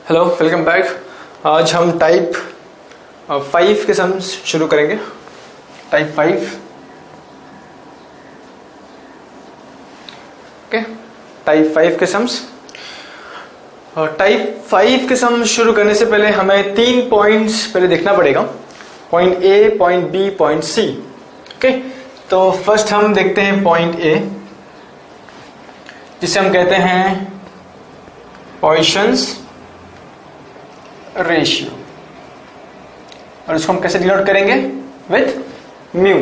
Hello, welcome back. आज हम type 5 के सम्स शुरू करेंगे। टाइप 5। ओके, टाइप 5 के सम्स। टाइप 5 के सम शुरू करने से पहले हमें 3 पॉइंट्स पहले देखना पड़ेगा। Point A, point B, point C. Okay, तो फर्स्ट हम देखते हैं पॉइंट ए, जिसे हम कहते हैं पॉइसन्स रेशियो, और इसको हम कैसे डिनोट करेंगे? With mu.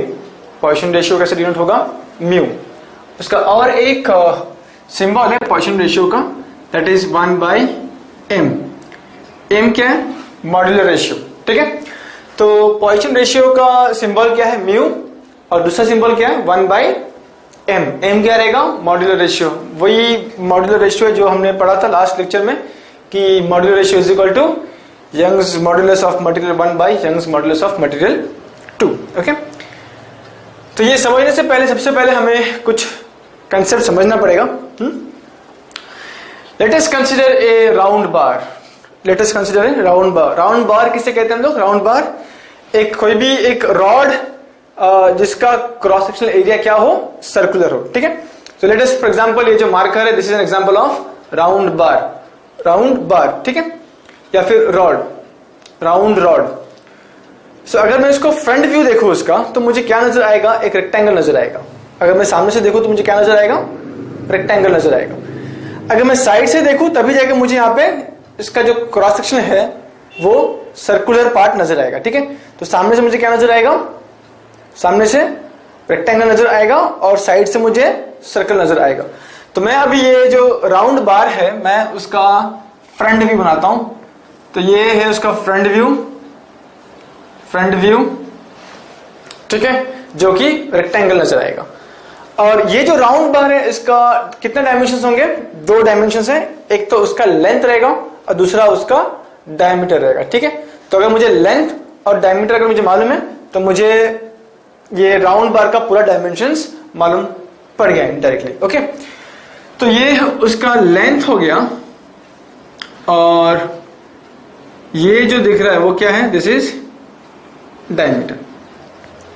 पॉइसन रेशियो कैसे डिनोट होगा? म्यू। उसका और एक सिंबल है पॉइसन रेशियो का, दैट इज 1/m। m क्या है? Modular ratio. ठीक है, तो पॉइसन रेशियो का सिंबल क्या है? म्यू, और दूसरा सिंबल क्या है? 1/m। m क्या रहेगा? Modular ratio. वही मॉड्यूलर रेशियो है जो हमने पढ़ा था लास्ट लेक्चर में कि modular ratio is equal to Young's modulus of material 1 by Young's modulus of material 2। Okay, तो ये समझने से पहले सबसे पहले हमें कुछ कंसेप्ट समझना पड़ेगा। Let us consider A round bar. Let us consider A round bar. Round बार किसे कहते हैं हम लोग? राउंड बार एक कोई भी एक रॉड जिसका क्रॉस सेक्शनल एरिया क्या हो? सर्कुलर हो। ठीक है, तो लेट अस फॉर एग्जांपल ये जो मार्कर है, this is an example of round bar. Round बार, ठीक है, या फिर रॉड, राउंड रॉड। सो अगर मैं इसको फ्रंट व्यू देखूं इसका, तो मुझे क्या नजर आएगा? एक रेक्टेंगल नजर आएगा। अगर मैं सामने से देखूं तो मुझे क्या नजर आएगा? रेक्टेंगल नजर आएगा। अगर मैं साइड से देखूं तभी जाके मुझे यहाँ पे इसका जो क्रॉस सेक्शन है वो सर्कुलर पार्ट नजर आएगा। ठीक है, तो सामने से मुझे क्या नजर आएगा? सामने से रेक्टेंगल नजर आएगा और साइड से मुझे सर्कल नजर आएगा। तो मैं अभी ये जो राउंड बार है मैं उसका फ्रंट व्यू बनाता हूं। तो ये है उसका फ्रंट व्यू, फ्रंट व्यू। ठीक है, जो कि रेक्टेंगल नजर आएगा। और ये जो राउंड बार है इसका कितने डायमेंशंस होंगे? 2 डायमेंशंस है। एक तो उसका लेंथ रहेगा और दूसरा उसका डायमीटर रहेगा। ठीक है, तो अगर मुझे लेंथ और डायमीटर अगर मुझे मालूम है तो मुझे ये राउंड बार का पूरा डायमेंशंस मालूम पड़ गया इनडायरेक्टली। ओके, तो ये उसका लेंथ हो गया, और ये जो दिख रहा है वो क्या है? This is diameter.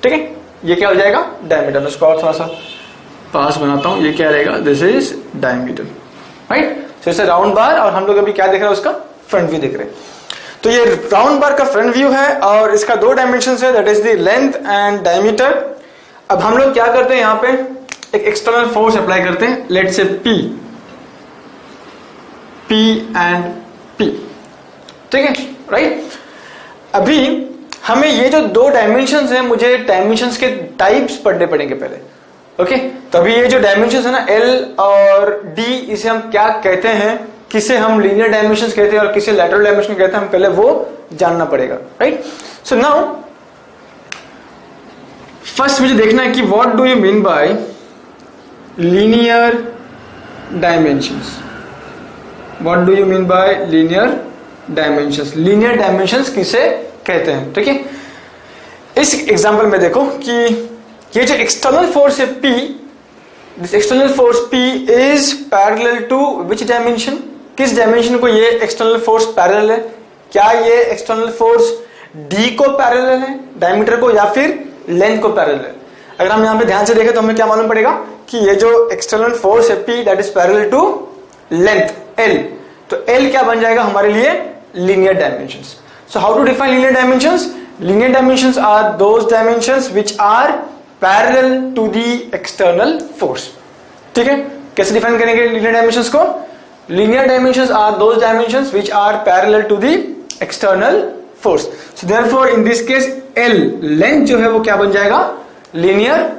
ठीक है, ये क्या हो जाएगा? डायमीटर। मैं इसको और थोड़ा सा पास बनाता हूं। ये क्या रहेगा? This is diameter. राइट, तो इसे राउंड बार, और हम लोग अभी क्या देख रहे हैं? उसका फ्रंट व्यू देख रहे हैं। तो ये राउंड बार का फ्रंट व्यू है और इसका 2 डायमेंशन है, that is the length and diameter. अब हम लोग क्या करते हैं? यहां पे एक एक्सटर्नल फोर्स अप्लाई करते हैं। Let's say P and P। ठीक है, राइट। अभी हमें ये जो 2 डायमेंशंस हैं, मुझे डायमेंशंस के टाइप्स पढ़ने पड़ेंगे पहले। ओके, तो अभी ये जो डायमेंशंस है ना, L और D, इसे हम क्या कहते हैं? किसे हम लीनियर डायमेंशंस कहते हैं और किसे लैटरल डायमेंशन कहते हैं, हम पहले वो जानना पड़ेगा। राइट, सो नाउ फर्स्ट मुझे देखना है कि what do you mean bye linear dimensions. What do you mean bye linear dimensions? Linear dimensions किसे कहते हैं? ठीक है, इस एग्जांपल में देखो कि ये जो एक्सटर्नल फोर्स है P, this external force P is parallel to which dimension? किस डायमेंशन को ये एक्सटर्नल फोर्स पैरेलल है? क्या ये एक्सटर्नल फोर्स D को पैरेलल है, डायमीटर को, या फिर लेंथ को पैरेलल है? अगर हम यहां पे ध्यान से देखें तो हमें क्या मालूम पड़ेगा कि ये जो एक्सटर्नल फोर्स है P, that is parallel to length L। तो L क्या बन जाएगा हमारे लिए? Linear dimensions. So how to define linear dimensions? Linear dimensions are those dimensions which are parallel to the external force. ठीक है, कैसे डिफाइन करेंगे लीनियर डायमेंशंस को? Linear dimensions are those dimensions which are parallel to the external force. So therefore in this case L, length जो है वो क्या बन जाएगा? Linear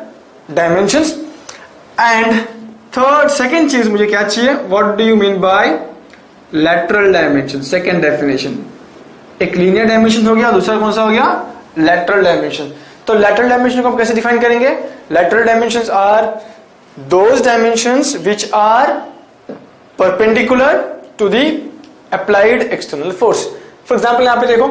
dimensions. And third, second चीज मुझे क्या चाहिए? What do you mean by lateral dimension? Second definition, एक लीनियर डायमेंशन हो गया, दूसरा कौन सा हो गया? Lateral dimension. तो लैटरल डायमेंशन को हम कैसे डिफाइन करेंगे? Lateral dimensions are those dimensions which are perpendicular to the applied external force. For example यहां पे देखो,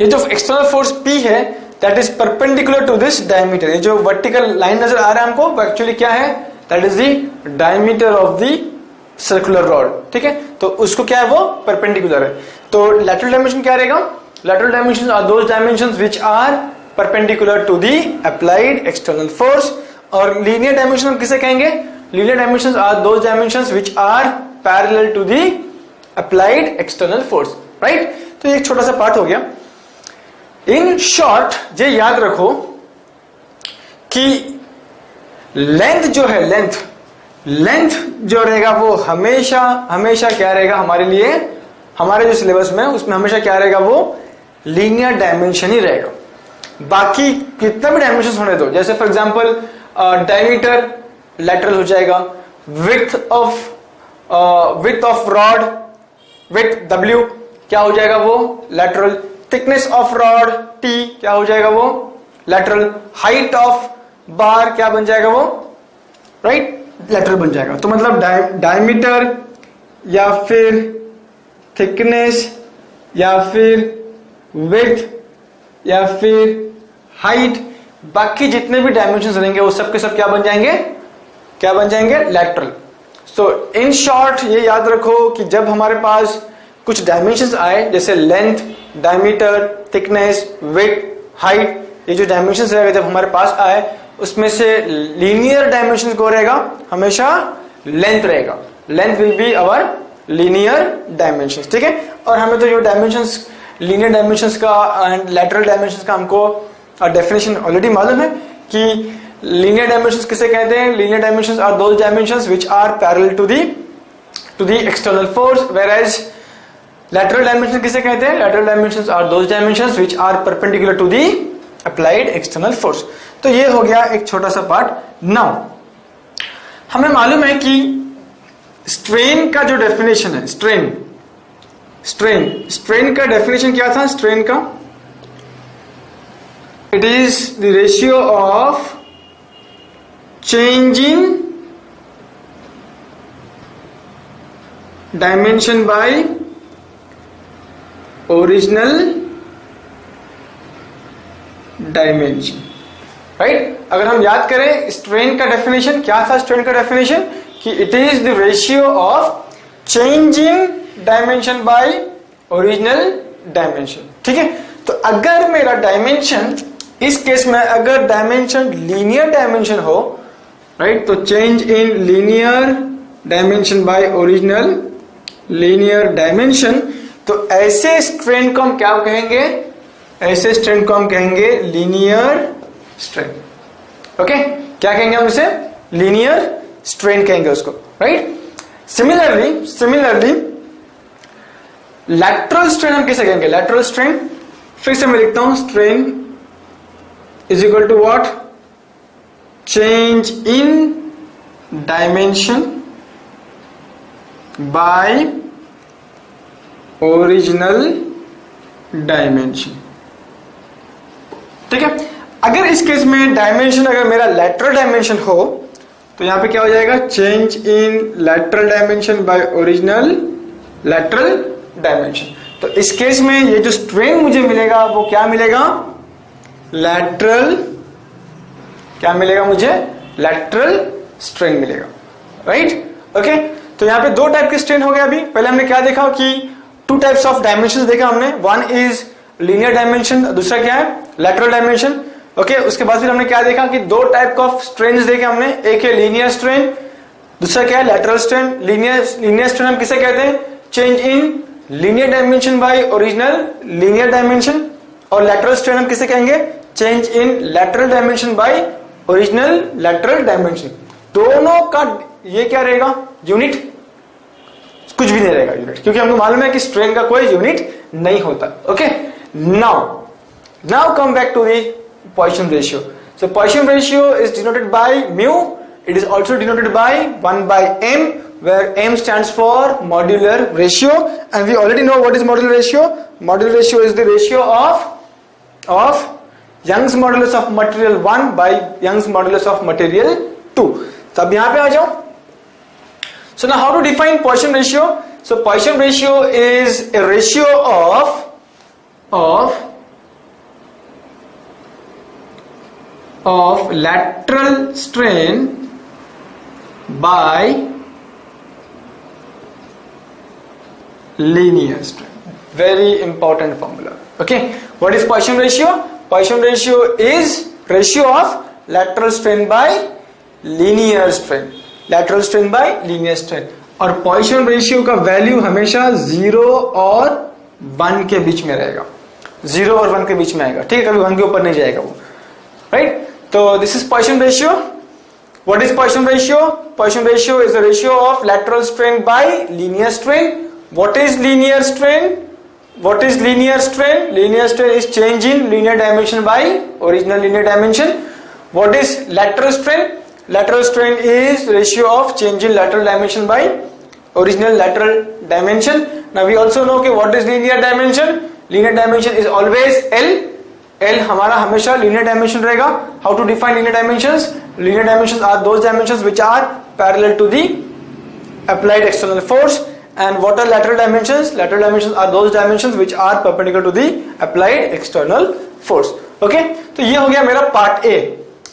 ये जो एक्सटर्नल फोर्स P है that is perpendicular to this diameter. ये जो वर्टिकल लाइन नजर आ रहा है हमको, वो एक्चुअली क्या है? That is the diameter of the circular rod. ठीक है, तो उसको क्या है, वो परपेंडिकुलर है। तो लैटरल डायमेंशन क्या रहेगा, lateral dimensions are those dimensions which are perpendicular to the applied external force. और लीनियर डायमेंशन हम किसे कहेंगे, linear dimensions are those dimensions which are parallel to the applied external force, right. तो ये एक छोटा सा पार्ट हो गया। इन शॉर्ट ये याद रखो कि लेंथ जो है, लेंथ जो रहेगा वो हमेशा हमेशा क्या रहेगा हमारे लिए, हमारे जो सिलेबस में उसमें हमेशा क्या रहेगा, वो लीनियर डायमेंशन ही रहेगा। बाकी कितना भी डायमेंशन होने दो, जैसे फॉर एग्जांपल डायमीटर लैटरल हो जाएगा, width of rod, width W क्या हो जाएगा, वो lateral, thickness of rod T क्या हो जाएगा, वो लैटरल, हाइट ऑफ बार क्या बन जाएगा, वो राइट लैटरल बन जाएगा। तो मतलब डायमीटर या फिर थिकनेस या फिर विड्थ या फिर हाइट, बाकी जितने भी डायमेंशन रहेंगे वो सब के सब क्या बन जाएंगे, क्या बन जाएंगे, लैटरल। सो इन शॉर्ट ये याद रखो कि जब हमारे पास कुछ डायमेंशंस आए, जैसे length, diameter, thickness, width, height, ये जो डायमेंशंस रहेगा जब हमारे पास आए, उसमें से लीनियर डायमेंशन को रहेगा हमेशा लेंथ रहेगा, length will be our linear dimensions, ठीक है। और हमें तो जो डायमेंशंस, लीनियर डायमेंशंस का एंड लैटरल डायमेंशंस का हमको डेफिनेशन ऑलरेडी मालूम है कि लीनियर डायमेंशंस किसे कहते हैं, linear dimensions are those dimensions which are parallel to the external force, whereas lateral dimension किसे कहते हैं, lateral dimensions are those dimensions which are perpendicular to the applied external force। तो ये हो गया एक छोटा सा पार्ट। नाउ हमें मालूम है कि स्ट्रेन का जो डेफिनेशन है, स्ट्रेन का डेफिनेशन क्या था, स्ट्रेन का it is the ratio of changing dimension by original dimension, right. अगर हम याद करें स्ट्रेन का डेफिनेशन क्या था, स्ट्रेन का डेफिनेशन कि it is the ratio of changing dimension by original dimension, ठीक है। तो अगर मेरा डायमेंशन, इस केस में अगर डायमेंशन लीनियर डायमेंशन हो, राइट, तो change in linear dimension by original linear dimension, तो ऐसे स्ट्रेन को हम क्या कहेंगे, ऐसे स्ट्रेन को हम कहेंगे लीनियर स्ट्रेन, ओके। क्या कहेंगे हम इसे, लीनियर स्ट्रेन कहेंगे उसको, राइट। सिमिलरली लैटरल स्ट्रेन हम किसे कहेंगे, लैटरल स्ट्रेन, फिर से मैं लिखता हूं, strain is equal to what, change in dimension by original dimension, ठीक है। अगर इस केस में डायमेंशन अगर मेरा लैटरल डायमेंशन हो, तो यहां पे क्या हो जाएगा, change in lateral dimension by original lateral dimension. तो इस केस में ये जो स्ट्रेन मुझे मिलेगा वो क्या मिलेगा, लैटरल, क्या मिलेगा मुझे, लैटरल स्ट्रेन मिलेगा, राइट, ओके। तो यहां पे दो टाइप के स्ट्रेन हो गए। अभी पहले हमने क्या देखा कि टू टाइप्स ऑफ डायमेंशन देखा हमने, वन इज लीनियर डायमेंशन, दूसरा क्या है, लैटरल डायमेंशन, ओके। उसके बाद फिर हमने क्या देखा कि दो टाइप ऑफ स्ट्रेन देखे हमने, एक है लीनियर स्ट्रेन, दूसरा क्या है, लैटरल स्ट्रेन। लीनियर स्ट्रेन हम किसे कहते हैं, change in linear dimension by original linear dimension. और लैटरल स्ट्रेन हम किसे कहेंगे, change in lateral dimension by original lateral dimension. दोनों का ये क्या रहेगा, यूनिट कुछ भी नहीं रहेगा यूनिट, क्योंकि हमको मालूम है कि स्ट्रेन का कोई यूनिट नहीं होता, okay. Now come back to the Poisson ratio. So Poisson ratio is denoted by mu. It is also denoted by 1 by m, where m stands for modular ratio, and we already know what is modular ratio. Modular ratio is the ratio of Young's modulus of material 1 by Young's modulus of material 2. तो अब यहां पे आ जाओ। So now how to define Poisson ratio? So Poisson ratio is a ratio of lateral strain by linear strain. Very important formula. Okay, what is Poisson ratio? Poisson ratio is ratio of lateral strain by linear strain. Lateral strain by linear strain. और Poisson ratio का value हमेशा 0 और 1 के बीच में रहेगा. 0 और 1 के बीच में आएगा. ठीक है, कभी 1 के ऊपर नहीं जाएगा वो. राइट? तो this is Poisson ratio. What is Poisson ratio? Poisson ratio is the ratio of lateral strain by linear strain. What is linear strain? What is linear strain? Linear strain is change in linear dimension by original linear dimension. What is lateral strain? Lateral strain is ratio of change in lateral dimension by original lateral dimension. Now we also know कि what is linear dimension? Linear dimension is always L. L हमारा हमेशा linear dimension रहेगा. How to define linear dimensions? Linear dimensions are those dimensions which are parallel to the applied external force. And what are lateral dimensions? Lateral dimensions are those dimensions which are perpendicular to the applied external force. Okay? तो ये हो गया मेरा part A.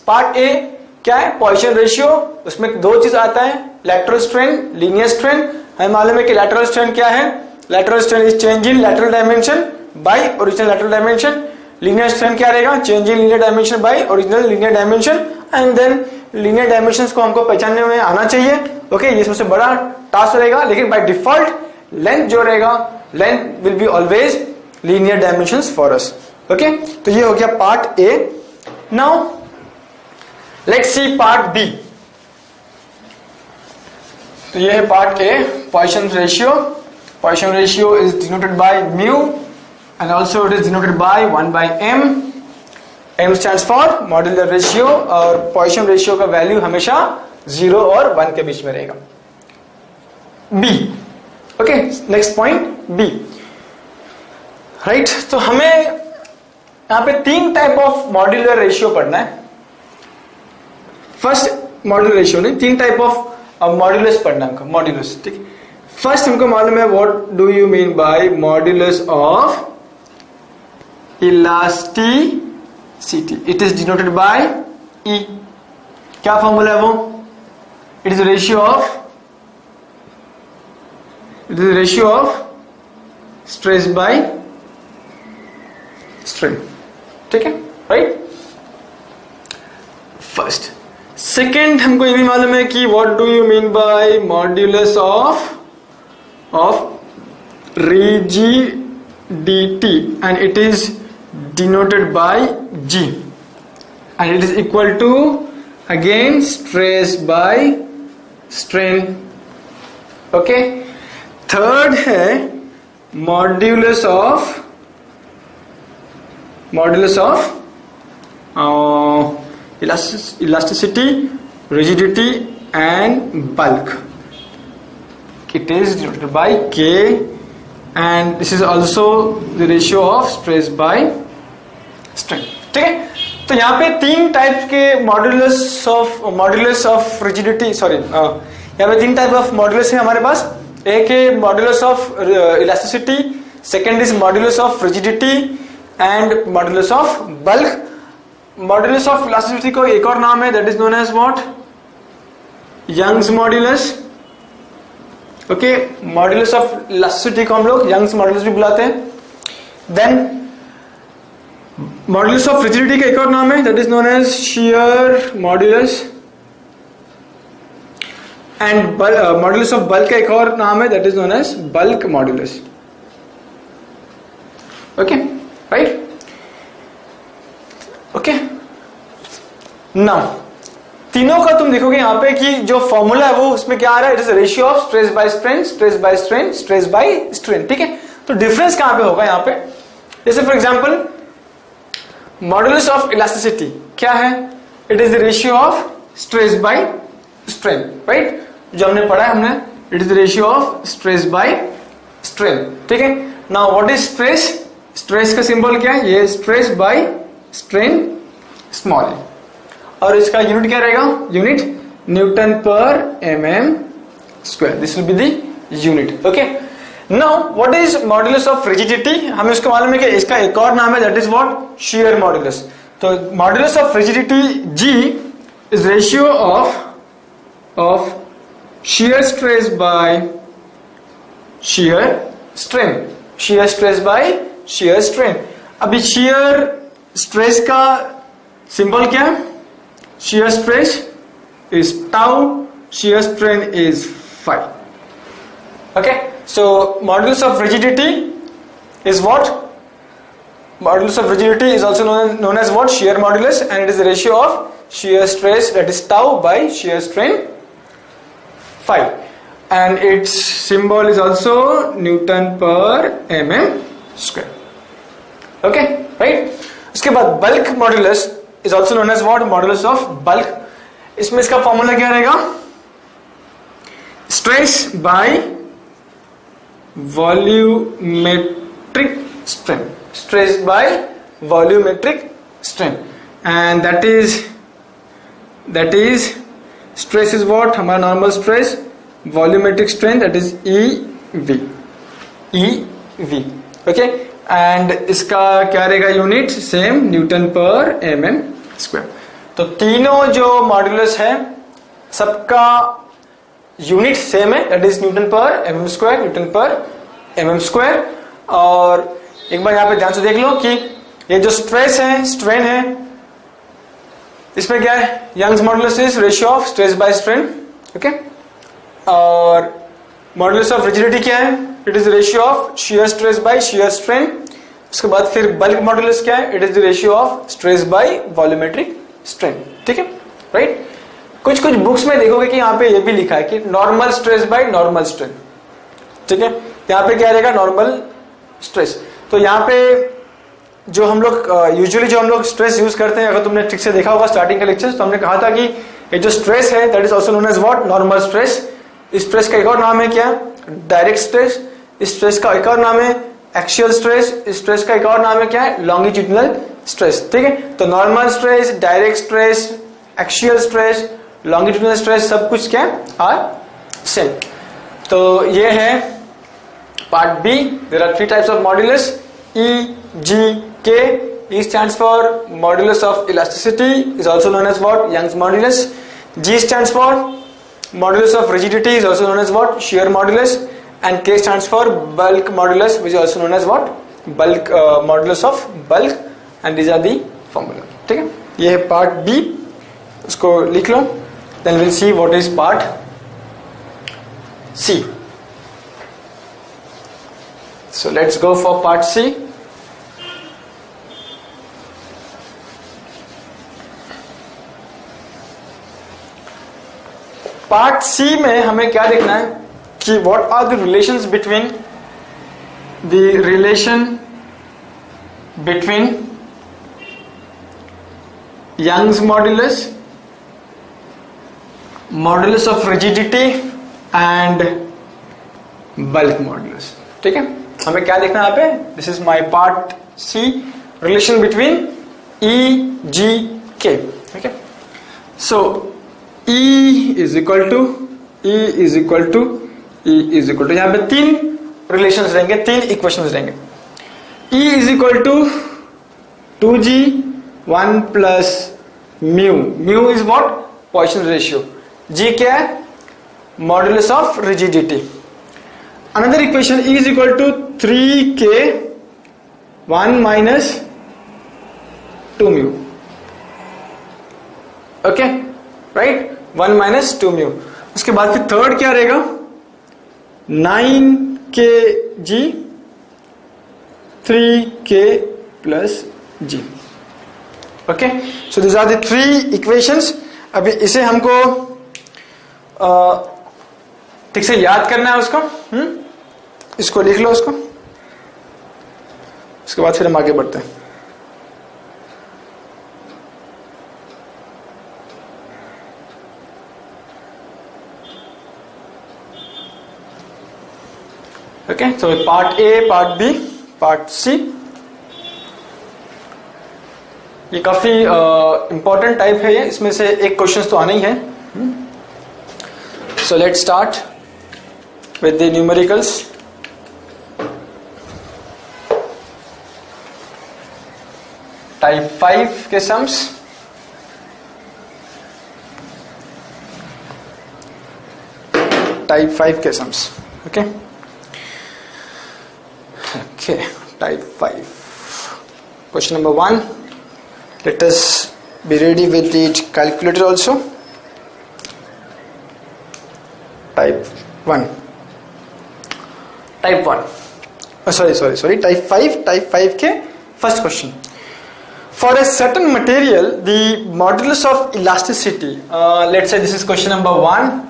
Part A क्या है? Poisson ratio. उसमें दो चीज आता है, lateral strain, linear strain. हमें मालूम है कि lateral strain क्या है? Lateral strain is change in lateral dimension by original lateral dimension. Linear strain क्या रहेगा? Change in linear dimension by original linear dimension. And then linear dimensions को हमको पहचानने में आना चाहिए. ओके, ये सबसे बड़ा टास्क रहेगा. लेकिन बाय डिफॉल्ट लेंथ जो रहेगा, length will be always linear dimensions for us. Okay, तो ये हो गया part A. Now let's see part B. तो ये है part A, Poisson ratio. Poisson ratio is denoted by mu and also it is denoted by 1 by m. M stands for modular ratio और Poisson ratio का value हमेशा 0 और 1 के बीच में रहेगा. B. Okay, next point B. Right, तो हमें यहां पे 3 टाइप ऑफ मॉड्यूलर रेशियो पढ़ना है. फर्स्ट मॉड्यूलर रेशियो नहीं, 3 टाइप ऑफ मॉड्यूलस पढ़ना है हमको. मॉड्यूलस, ठीक है. फर्स्ट हमको मालूम है what do you mean bye modulus of elasticity. It is denoted by E. क्या फॉर्मूला है वो? It is ratio of stress by strain. ठीक है, राइट. फर्स्ट. सेकेंड हमको ये भी मालूम है कि what do you mean bye modulus of rigidity and it is denoted by G and it is equal to again stress by strain. Okay, third है modulus of elasticity, rigidity and bulk. It is denoted by K and this is also the ratio of stress by strain. ठीक है, तो यहाँ पे 3 types के modulus of rigidity, sorry, यहाँ पे 3 type of modulus है हमारे पास. एक है modulus of elasticity, second is modulus of rigidity and modulus of bulk. Modulus of elasticity को एक और नाम है, that is known as what? Young's modulus. Okay, modulus of elasticity को हम लोग यंग्स मॉड्यूलस भी बुलाते हैं. देन मॉड्यूलस ऑफ रिजिडिटी का एक और नाम है, that is known as shear modulus. And modulus of bulk का एक और नाम है, that is known as bulk modulus. Okay, right. Okay, now तीनों का तुम देखोगे यहाँ पे कि जो फॉर्मूला है वो उसमें क्या आ रहा है? It is ratio of stress by strain, stress by strain, stress by strain. ठीक है, तो डिफरेंस कहां पे होगा यहाँ पे? जैसे for example modulus of elasticity क्या है? It is the ratio of stress by strain, right, जो हमने पढ़ा है हमने. It is the ratio of stress by strain. ठीक है, now what is stress? Stress का सिंबल क्या है? ये स्ट्रेस बाय स्ट्रेन स्मॉल है. और इसका यूनिट क्या रहेगा? Unit Newton per mm square. This will be the unit. Okay, now what is modulus of rigidity? हमें इसको मालूम है कि इसका एक और नाम है, that is what? Shear modulus. तो modulus of rigidity G is ratio of shear stress by shear strain, shear stress by shear strain। अभी shear stress का सिंबल क्या है? shear stress is tau, shear strain is phi। okay, so modulus of rigidity is what? Modulus of rigidity is also known as what? Shear modulus, and it is the ratio of shear stress, that is tau, by shear strain phi, and its symbol is also Newton per mm square। okay, right? उसके बाद bulk modulus is also known as what? Modulus of bulk। इसमें इसका formula क्या रहेगा? stress by volumetric strain, stress by volumetric strain, and that is stress is what? हमारा normal stress, volumetric strain, that is EV। okay, and इसका क्या रहेगा unit? Same, Newton per mm square. तो तीनों जो मॉड्यूलस है सबका यूनिट सेम है, that is Newton per mm square, Newton per mm square. और एक बार यहाँ पे ध्यान से देख लो कि ये जो स्ट्रेस है, स्ट्रेन है, इसमें क्या है? Young's modulus is ratio of stress by strain. Okay, और मॉडुलस ऑफ रिजिडिटी क्या है? It is ratio of shear stress by shear strain. उसके बाद फिर बल्क मॉडुलस क्या है? It is the ratio of stress by volumetric strain. ठीक है, राइट? कुछ बुक्स में देखोगे कि यहाँ पे ये भी लिखा है कि normal stress by normal strain. ठीक है, यहाँ पे क्या रहेगा? Normal stress. तो यहाँ पे जो हम लोग यूजुअली जो हम लोग स्ट्रेस यूज करते हैं, अगर तुमने ठीक से देखा होगा स्टार्टिंग के लेक्चर्स, तो हमने कहा था कि ये जो स्ट्रेस है that is also known as what? Normal stress. इस स्ट्रेस का एक और नाम है क्या? Direct stress. इस स्ट्रेस का एक और नाम है एक्सियल स्ट्रेस। इस स्ट्रेस का एक और नाम है क्या है? Longitudinal stress. ठीक है, तो normal stress, direct stress, axial stress, longitudinal stress, सब कुछ क्या आर सेम। तो ये है part B. There are 3 types of modulus, E, G, K। E stands for modulus of elasticity, is also known as what? Young's modulus। G stands for modulus of rigidity, is also known as what? Shear modulus। And K stands for bulk modulus, which is also known as what? Bulk modulus of bulk। And these are the formula। ठीक है, ये है part B, उसको लिख लो। Then we'll see what is part C। So let's go for part C। Part C में हमें क्या देखना है कि what are the relations between Young's modulus, modulus of rigidity and bulk modulus. ठीक है, हमें क्या देखना है यहाँ पे? This is my part C, relation between E, G, K. ठीक है, सो E is equal to यहाँ पे 3 रिलेशंस रहेंगे, 3 इक्वेशंस रहेंगे। E is equal to 2G 1 plus mu। mu is what? Poisson ratio। G क्या है? Modulus of rigidity। Another equation, E is equal to 3K 1 minus 2 mu। Okay, right? 1 minus 2 mu। उसके बाद फिर third क्या रहेगा? 9kg 3k plus g। Okay, so this are the 3 equations. अभी इसे हमको ठीक से याद करना है उसको। इसको लिख लो उसको, उसके बाद फिर हम आगे बढ़ते हैं। ओके, तो part A, part B, part C. ये काफी इंपॉर्टेंट टाइप है ये, इसमें से एक क्वेश्चन तो आना ही है। So let's start with the numericals. Type 5 के सम्स। टाइप 5 के sums. Okay, Okay, type 5. Question number 1. Let us be ready with the calculator also. Type 1. Type 1. Sorry. Type 5. Type 5 के first question. For a certain material, the modulus of elasticity. Let's say this is question number 1.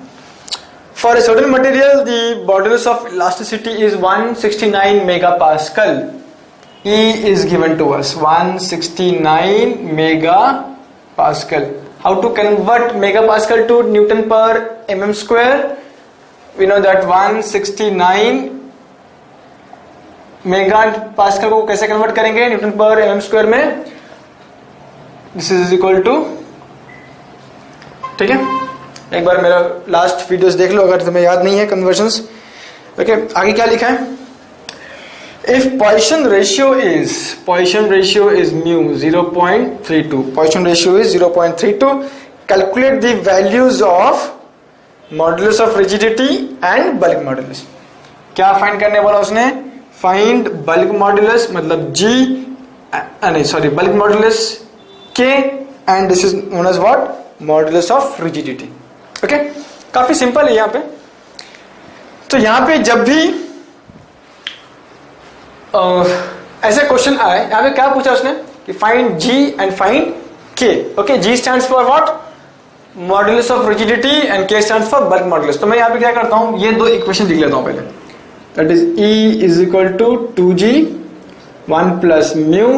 For a certain material, the modulus of elasticity is 169 megapascal. E is given to us 169 megapascal. How to convert megapascal to Newton per mm square? We know that 169 megapascal को कैसे convert करेंगे Newton per mm square में? This is equal to, ठीक है, एक बार मेरा last videos देख लो अगर तुम्हें याद नहीं है कन्वर्जन्स. ओके, आगे क्या लिखा है? If Poisson ratio is mu 0.32. Poisson ratio is 0.32. Calculate the values of modulus of rigidity and bulk modulus. क्या फाइंड करने बोला उसने? फाइंड बल्क मॉड्यूलस, मतलब bulk modulus K, and this is known as what? Modulus of rigidity. Okay, काफी simple है यहाँ पे. तो यहाँ पे जब भी ऐसे क्वेश्चन आए, यहाँ पे क्या पूछा उसने कि find G and find K. Okay, G stands for what? Modulus of rigidity and K stands for bulk modulus. तो मैं यहाँ पे क्या करता हूँ, ये दो इक्वेशन लिख लेता हूँ पहले. That is E is equal to 2G 1 plus mu,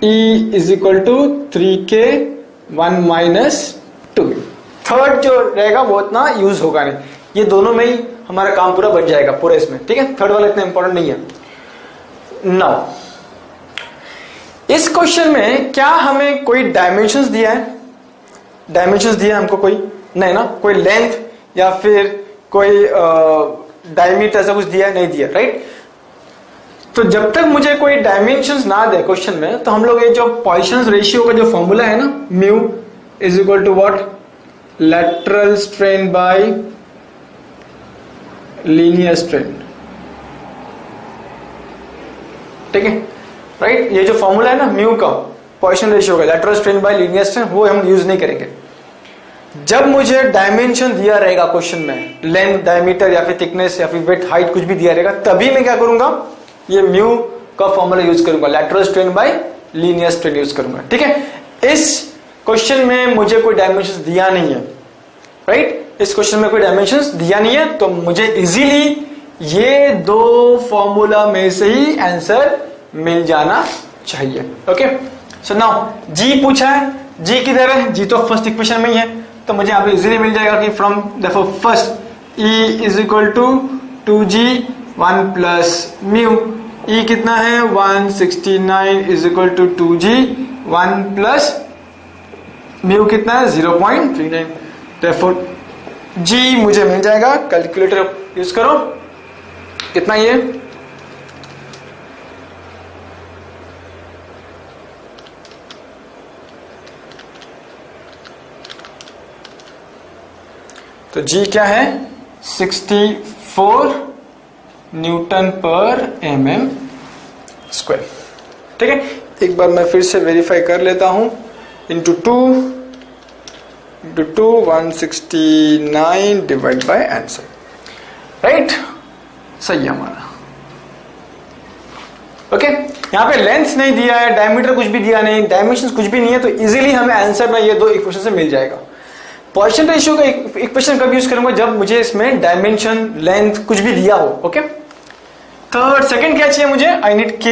E is equal to 3K 1 minus 2. Third जो रहेगा वो इतना यूज होगा नहीं, ये दोनों में ही हमारा काम पूरा बन जाएगा पूरा इसमें. ठीक है, थर्ड वाला इतना इंपॉर्टेंट नहीं है. नाउ इस क्वेश्चन में क्या हमें कोई डायमेंशंस दिया है? डायमेंशंस दिया है हमको कोई? नहीं ना. कोई लेंथ या फिर कोई डायमीटर ऐसा कुछ दिया? नहीं दिया, राइट. तो जब तक मुझे कोई डायमेंशंस ना दे क्वेश्चन में, तो हम लोग ये जो पॉइसन रेशियो का जो फॉर्मूला है ना, mu is equal to what? Lateral strain by linear strain. ठीक है, राइट. ये जो फॉर्मूला है ना म्यू का, पॉइसन रेशियो का, lateral strain by linear strain, वो हम यूज नहीं करेंगे. जब मुझे डायमेंशन दिया रहेगा क्वेश्चन में, लेंथ, डायमीटर या फिर थिकनेस या फिर वेट, हाइट कुछ भी दिया रहेगा, तभी मैं क्या करूंगा, ये म्यू का फॉर्मूला यूज करूंगा, lateral strain by linear strain use करूंगा. ठीक है, इस क्वेश्चन में मुझे कोई डायमेंशंस दिया नहीं है, राइट. इस क्वेश्चन में कोई डायमेंशंस दिया नहीं है, तो मुझे इजीली ये दो फॉर्मूला में से ही आंसर मिल जाना चाहिए. ओके, सो नाउ जी पूछा है. जी किधर है? जी तो फर्स्ट इक्वेशन में ही है, तो मुझे यहाँ पे इजीली मिल जाएगा कि from therefore first E is equal to 2G 1 plus mu. E कितना है? 169 is equal to 2G 1 plus mu कितना है? 0.39. देयरफॉर G मुझे मिल जाएगा. कैलकुलेटर यूज करो. कितना ये? तो G क्या है? 64 न्यूटन पर mm स्क्वायर. ठीक है, एक बार मैं फिर से वेरीफाई कर लेता हूं. Into 2 169 divide by answer. Right, सही है हमारा. ओके, यहाँ पे लेंथ नहीं दिया है, डायमीटर कुछ भी दिया नहीं, डायमेंशंस कुछ भी नहीं है, तो इजीली हमें आंसर में ये दो इक्वेशन से मिल जाएगा. पॉइसन रेशियो का इक्वेशन कब यूज करूंगा? जब मुझे इसमें डायमेंशन, लेंथ कुछ भी दिया हो. ओके, थर्ड सेकंड क्या चाहिए मुझे? आई नीड K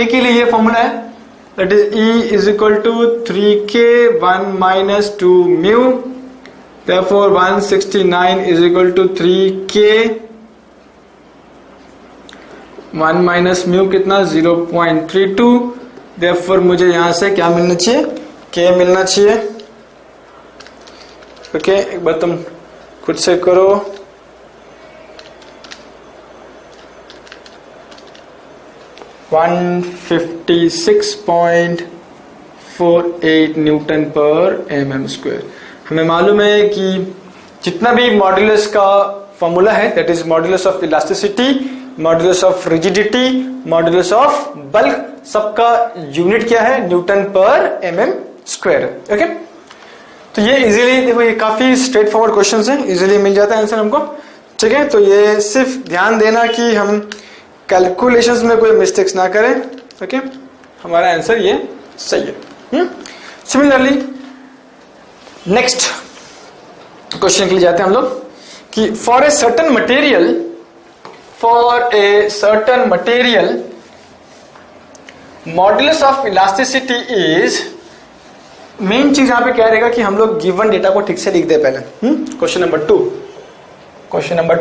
के लिए ये फॉर्मूला है. That is E is equal to 3K 1 minus 2 mu. Therefore 169 is equal to 3K 1 minus mu कितना? 0.32. देयरफॉर मुझे यहां से क्या मिलना चाहिए? K मिलना चाहिए. ओके, एक बार तुम खुद से करो. 156.48 न्यूटन पर mm स्क्वायर. हमें मालूम है कि जितना भी मॉड्यूलस का फॉर्मूला है, that is modulus of elasticity modulus of rigidity, modulus of bulk, सबका यूनिट क्या है? Newton per mm square. Okay, तो ये इजीली देखो, ये काफी स्ट्रेट फॉरवर्ड क्वेश्चन है, इजीली मिल जाता है आंसर हमको। ठीक है, तो ये सिर्फ ध्यान देना कि हम कैलकुलेशंस में कोई मिस्टेक्स ना करें। ओके, हमारा आंसर ये सही है। सिमिलरली नेक्स्ट क्वेश्चन के लिए जाते हैं हम लोग कि for a certain material modulus of elasticity is, main चीज यहां पे क्या रहेगा कि हम लोग गिवन डेटा को ठीक से लिख दे पहले। Question number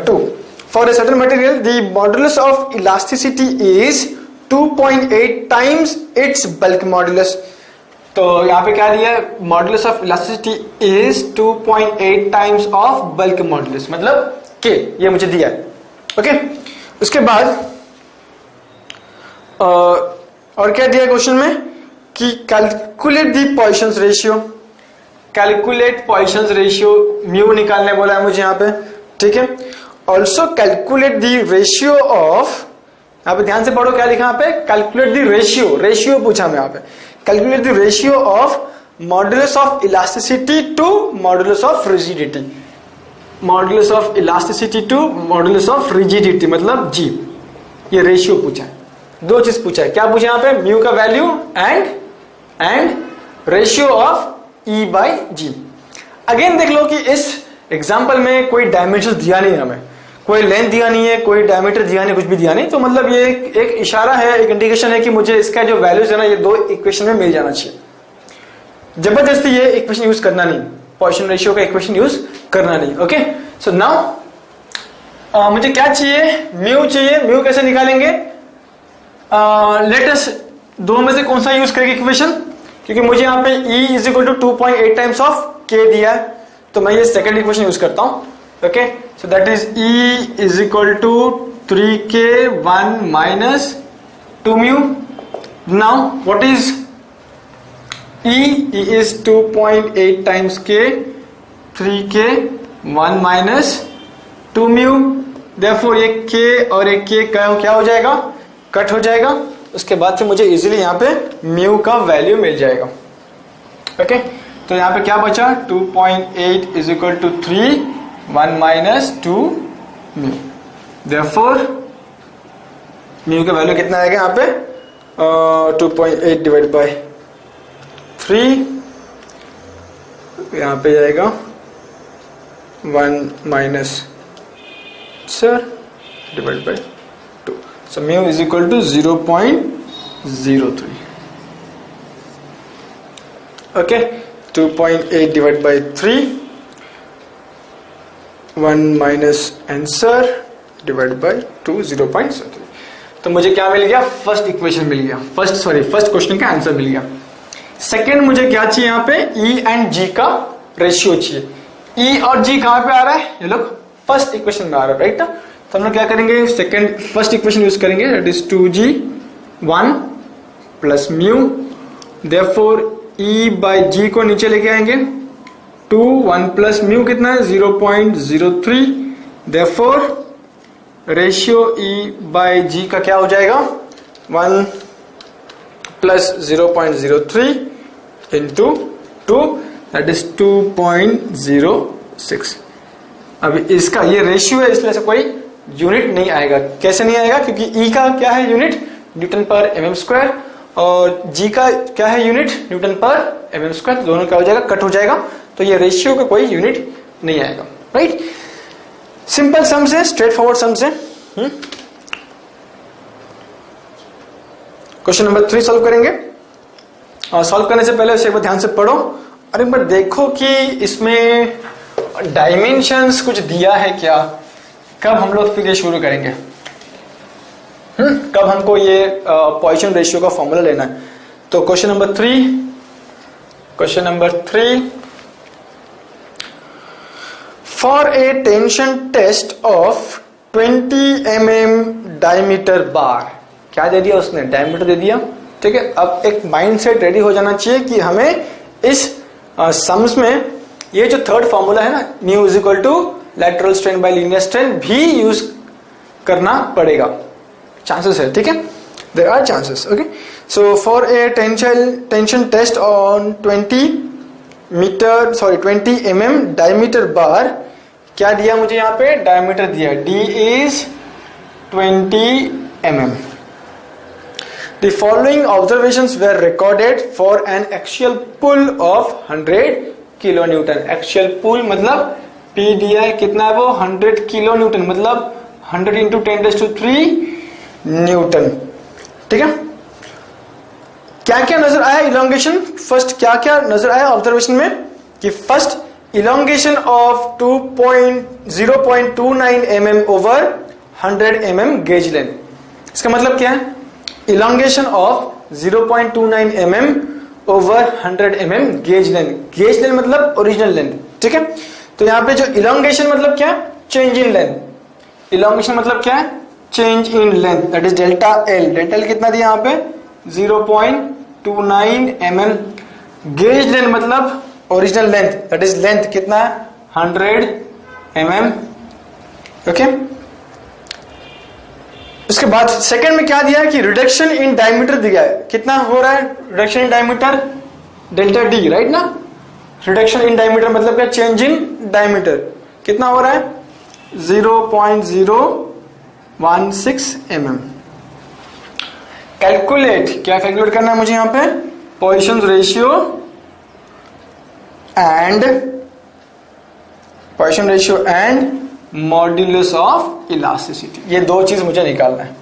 2 for a certain material the modulus of elasticity is 2.8 times it's bulk modulus. तो यहां पे क्या दिया है? Modulus of elasticity is 2.8 times of bulk modulus, मतलब के, ये मुझे दिया है। ओके, उसके बाद और क्या दिया क्वेश्चन में कि calculate the Poisson's ratio, calculate Poisson's ratio, mu निकालने बोला है मुझे यहाँ पे। ठीक है, also calculate the ratio of, यहाँ पे ध्यान से पढ़ो क्या लिखा यहाँ पे, कैलकुलेट द रेशियो पूछा मैं यहाँ पे, calculate the ratio of modulus of elasticity to modulus of rigidity, modulus of elasticity to modulus of rigidity मतलब जी, ये रेशियो पूछा है। दो चीज पूछा है, क्या पूछा यहाँ पे? म्यू का value and ratio of E by G. Again देख लो कि इस एग्जाम्पल में कोई डायमेंशन दिया नहीं है हमें, कोई लेंथ दिया नहीं है, कोई डायमीटर दिया नहीं, कुछ भी दिया नहीं, तो मतलब ये एक इशारा है, एक इंडिकेशन है कि मुझे इसका जो वैल्यूज है ना, ये दो इक्वेशन में मिल जाना चाहिए। जबरदस्ती ये इक्वेशन यूज करना नहीं, पॉइसन रेशियो का इक्वेशन यूज करना नहीं। ओके, सो नाउ मुझे क्या चाहिए? म्यू चाहिए। म्यू कैसे निकालेंगे? लेट अस दो में से कौन सा यूज करेंगे इक्वेशन? क्योंकि मुझे यहाँ पे E is equal to 2.8 times of K दिया है, तो मैं ये सेकंड इक्वेशन यूज करता हूं। Okay, so that is E is equal to 3K 1 minus 2 mu. Now what is E? E is 2.8 times K, 3K 1 minus 2 mu. Therefore ये K और एक K क्या हो जाएगा? कट हो जाएगा। उसके बाद से मुझे इजीली यहाँ पे म्यू का वैल्यू मिल जाएगा। ओके, तो यहाँ पे क्या बचा? 2.8 is equal to 3 1 minus 2 mu. Therefore mu का वैल्यू कितना आएगा यहाँ पे? 2.8 डिवाइड बाय 3, यहाँ पे जाएगा 1 minus sir divide by 2, so mu is equal to 0.03। Okay, 2.8 divide by 3, 1 minus answer divide by 2, 0.03। तो मुझे क्या मिल गया? फर्स्ट इक्वेशन मिल गया, फर्स्ट क्वेश्चन का आंसर मिल गया। सेकेंड मुझे क्या चाहिए? यहाँ पे E एंड G का रेशियो चाहिए। E और G कहां पे आ रहा है? ये लोग फर्स्ट इक्वेशन में आ रहा है, राइट? तो हम लोग क्या करेंगे? फर्स्ट इक्वेशन यूज करेंगे, that is 2G 1 plus mu. Therefore E by G को नीचे लेके आएंगे, 2 1 प्लस म्यू कितना है? 0.03। Therefore ratio E by G का क्या हो जाएगा? 1 प्लस 0.03 इंटू 2, दैट इज 2.06। अब इसका ये रेशियो है, इसलिए से कोई यूनिट नहीं आएगा। कैसे नहीं आएगा? क्योंकि E का क्या है unit? Newton per mm square, और G का क्या है unit? Newton per mm square. दोनों क्या हो जाएगा? कट हो जाएगा, तो ये रेशियो का कोई यूनिट नहीं आएगा, राइट? सिंपल सम्स है, स्ट्रेट फॉरवर्ड सम्स है। क्वेश्चन नंबर 3 सॉल्व करेंगे। और सॉल्व करने से पहले उसे एक बार ध्यान से पढ़ो और एक बार देखो कि इसमें डायमेंशंस कुछ दिया है क्या, कब हम लोग फिर ये शुरू करेंगे, कब हमको ये पॉइसन रेशियो का फॉर्मूला लेना है। तो question number 3 for a tension test of 20 mm diameter bar, क्या दे दिया उसने? डायमीटर दे दिया। ठीक है, अब एक माइंडसेट रेडी हो जाना चाहिए कि हमें इस सम्स में ये जो थर्ड फॉर्मूला है ना, nu is equal to lateral strain by linear strain, भी यूज करना पड़ेगा, चांसेस है, ठीक है, there are chances. Okay, so for a tension test on 20 mm diameter bar, क्या दिया मुझे यहाँ पे, डायमीटर दिया, D is 20 mm. The following observations were recorded for an axial pull of 100 kilonewton. Axial pull मतलब P दिया है, कितना है वो, 100 kilonewton, मतलब 100 into 10⁻³ न्यूटन, ठीक है। क्या क्या नजर आया इलोंगेशन, फर्स्ट क्या क्या नजर आया ऑब्जर्वेशन में, कि first elongation of 0.29 mm over 100 mm gauge length. इसका मतलब क्या है, elongation of 0.29 mm over 100 mm gauge length. Gauge length मतलब ओरिजिनल लेंथ, ठीक है। तो यहाँ पे जो इलोंगेशन मतलब क्या, चेंज इन लेंथ। इलोंगेशन मतलब क्या है, change in length, that is delta L. Delta L कितना दिया यहाँ पे, 0.29 mm। गेज लेंथ मतलब original length, that is length कितना है, 100 mm। ओके, उसके बाद सेकंड में क्या दिया है कि रिडक्शन इन डायमीटर दिया है, कितना हो रहा है reduction in diameter, delta D, right ना। रिडक्शन इन डायमीटर मतलब क्या, चेंज इन डायमीटर, कितना हो रहा है, 0.016 mm। कैलकुलेट, क्या कैलकुलेट करना है मुझे यहाँ पे, position ratio and modulus of elasticity, ये दो चीज मुझे निकालना है,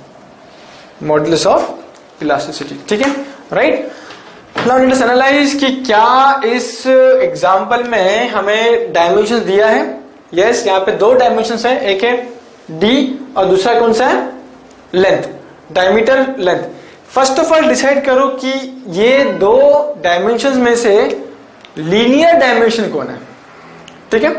मॉड्यूलस ऑफ इलास्टिसिटी, ठीक है, right. Now let us analyse कि क्या इस एग्जांपल में हमें डायमेंशंस दिया है। यस, यहाँ पे दो डायमेंशंस है, एक है डी और दूसरा कौन सा है, length, diameter length. First of all decide करो कि ये दो डायमेंशंस में से लीनियर डायमेंशन कौन है, ठीक है।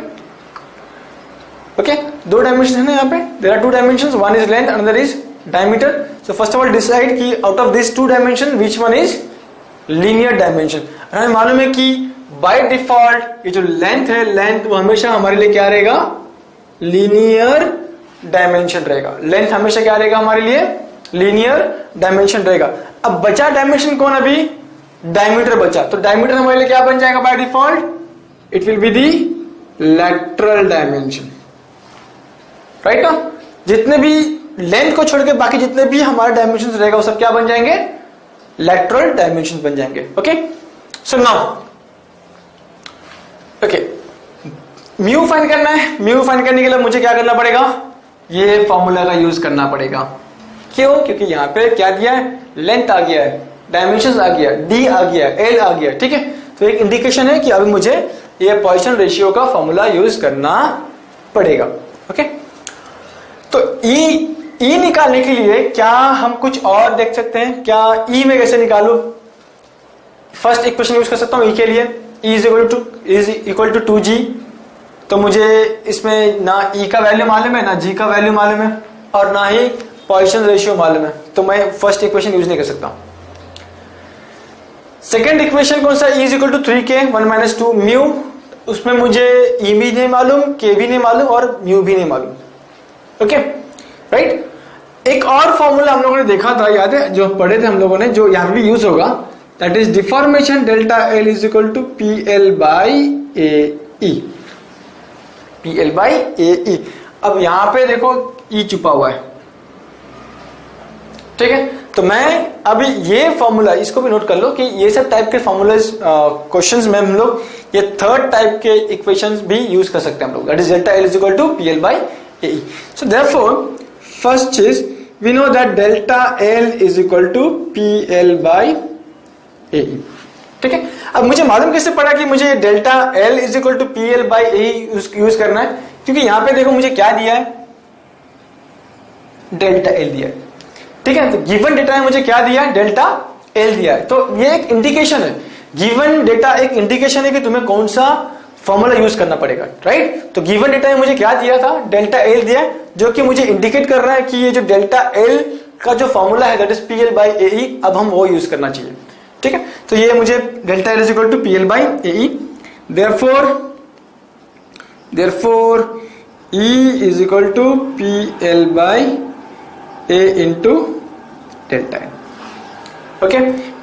ओके, दो डायमेंशन है ना यहाँ पे, there are two dimensions, one is length, another is diameter. So first of all decide कि out of this two dimension which one is linear dimension. हमें मालूम है कि बाय डिफॉल्ट ये जो लेंथ है, लेंथ वो हमेशा हमारे लिए क्या रहेगा, लीनियर डायमेंशन रहेगा। लेंथ हमेशा क्या रहेगा हमारे लिए, लीनियर डायमेंशन रहेगा। अब बचा डायमेंशन कौन, अभी डायमीटर बचा, तो डायमीटर हमारे लिए क्या बन जाएगा by default, it will be the lateral dimension, right ना। जितने भी लेंथ को छोड़ के बाकी जितने भी हमारे डायमेंशन रहेगा वो सब क्या बन जाएंगे, लैटरल डायमेंशन बन जाएंगे। Okay, so now okay, mu find करना है। म्यू फाइंड करने के लिए मुझे क्या करना पड़ेगा, ये फॉर्मूला का यूज करना पड़ेगा। क्यों, क्योंकि यहाँ पे क्या दिया है, लेंथ आ गया है, डायमेंशन आ गया, डी आ गया, एल आ गया, ठीक है। तो एक इंडिकेशन है कि अभी मुझे ये पोजीशन रेशियो का फॉर्मूला यूज करना पड़ेगा। ओके, तो ई निकालने के लिए क्या हम कुछ और देख सकते हैं, क्या ई में कैसे निकालू। फर्स्ट इक्वेशन यूज कर सकता हूं ई के लिए, ई इज इक्वल टू 2g। तो मुझे इसमें ना ई का वैल्यू मालूम है, ना जी का वैल्यू मालूम है, और ना ही पोजीशन रेशियो मालूम है, तो मैं फर्स्ट इक्वेशन यूज नहीं कर सकता। सेकेंड इक्वेशन कौन सा, E is equal to 3k 1 - 2 mu, उसमें मुझे ई भी नहीं मालूम, के भी नहीं मालूम और म्यू भी नहीं मालूम। Okay, right. एक और फॉर्मूला हम लोगों ने देखा था, याद है, जो पढ़े थे हम लोगों ने, जो यहां भी यूज होगा, that is deformation delta L is equal to PL by AE, PL by AE। अब यहां पे देखो ई छुपा हुआ है, ठीक है। तो मैं अभी ये फॉर्मूला, इसको भी नोट कर लो कि ये सब टाइप के फॉर्मूलाज क्वेश्चंस में हम लोग ये थर्ड टाइप के इक्वेशंस भी यूज कर सकते हैं हम लोग, that is delta L is equal to PL by AE। So therefore first चीज we know that delta L is equal to PL by AE, ठीक है। अब मुझे मालूम कैसे पड़ा कि मुझे delta L is equal to PL by AE use करना है, क्योंकि यहां पे देखो मुझे क्या दिया है, डेल्टा एल दिया है, ठीक है। तो गिवन डेटा है, मुझे क्या दिया है, डेल्टा एल दिया है। तो ये एक इंडिकेशन है, गिवन डेटा एक इंडिकेशन है कि तुम्हें कौन सा फॉर्मूला यूज करना पड़ेगा, राइट। तो गिवन डेटा में मुझे क्या दिया था, डेल्टा एल दिया, जो कि मुझे इंडिकेट कर रहा है कि ये जो डेल्टा एल का जो फॉर्मूला है that is PL by AE, अब हम वो यूज करना चाहिए, ठीक है। तो ये मुझे delta L is equal to PL by AE, therefore E is equal to PL by A into delta L. Okay,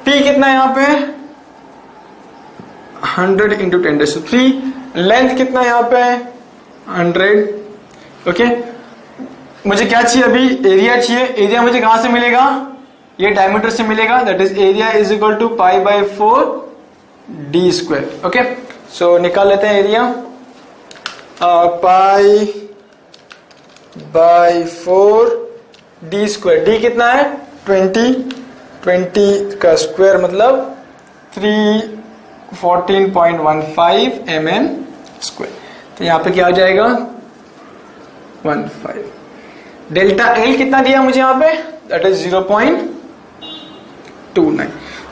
P कितना है यहाँ पे 100 इंटू 10⁻³ लेंथ कितना है यहाँ पे 100। ओके, मुझे क्या चाहिए अभी एरिया चाहिए। एरिया मुझे कहां से मिलेगा, ये डायमीटर से मिलेगा, that is area is equal to π/4 d²। Okay, so निकाल लेते हैं एरिया। π/4 d²। d कितना है 20 का स्क्वायर मतलब 314.15 mm²। तो यहां पे क्या आ जाएगा 15। डेल्टा एल कितना दिया मुझे यहां पे, दैट इज 0.29।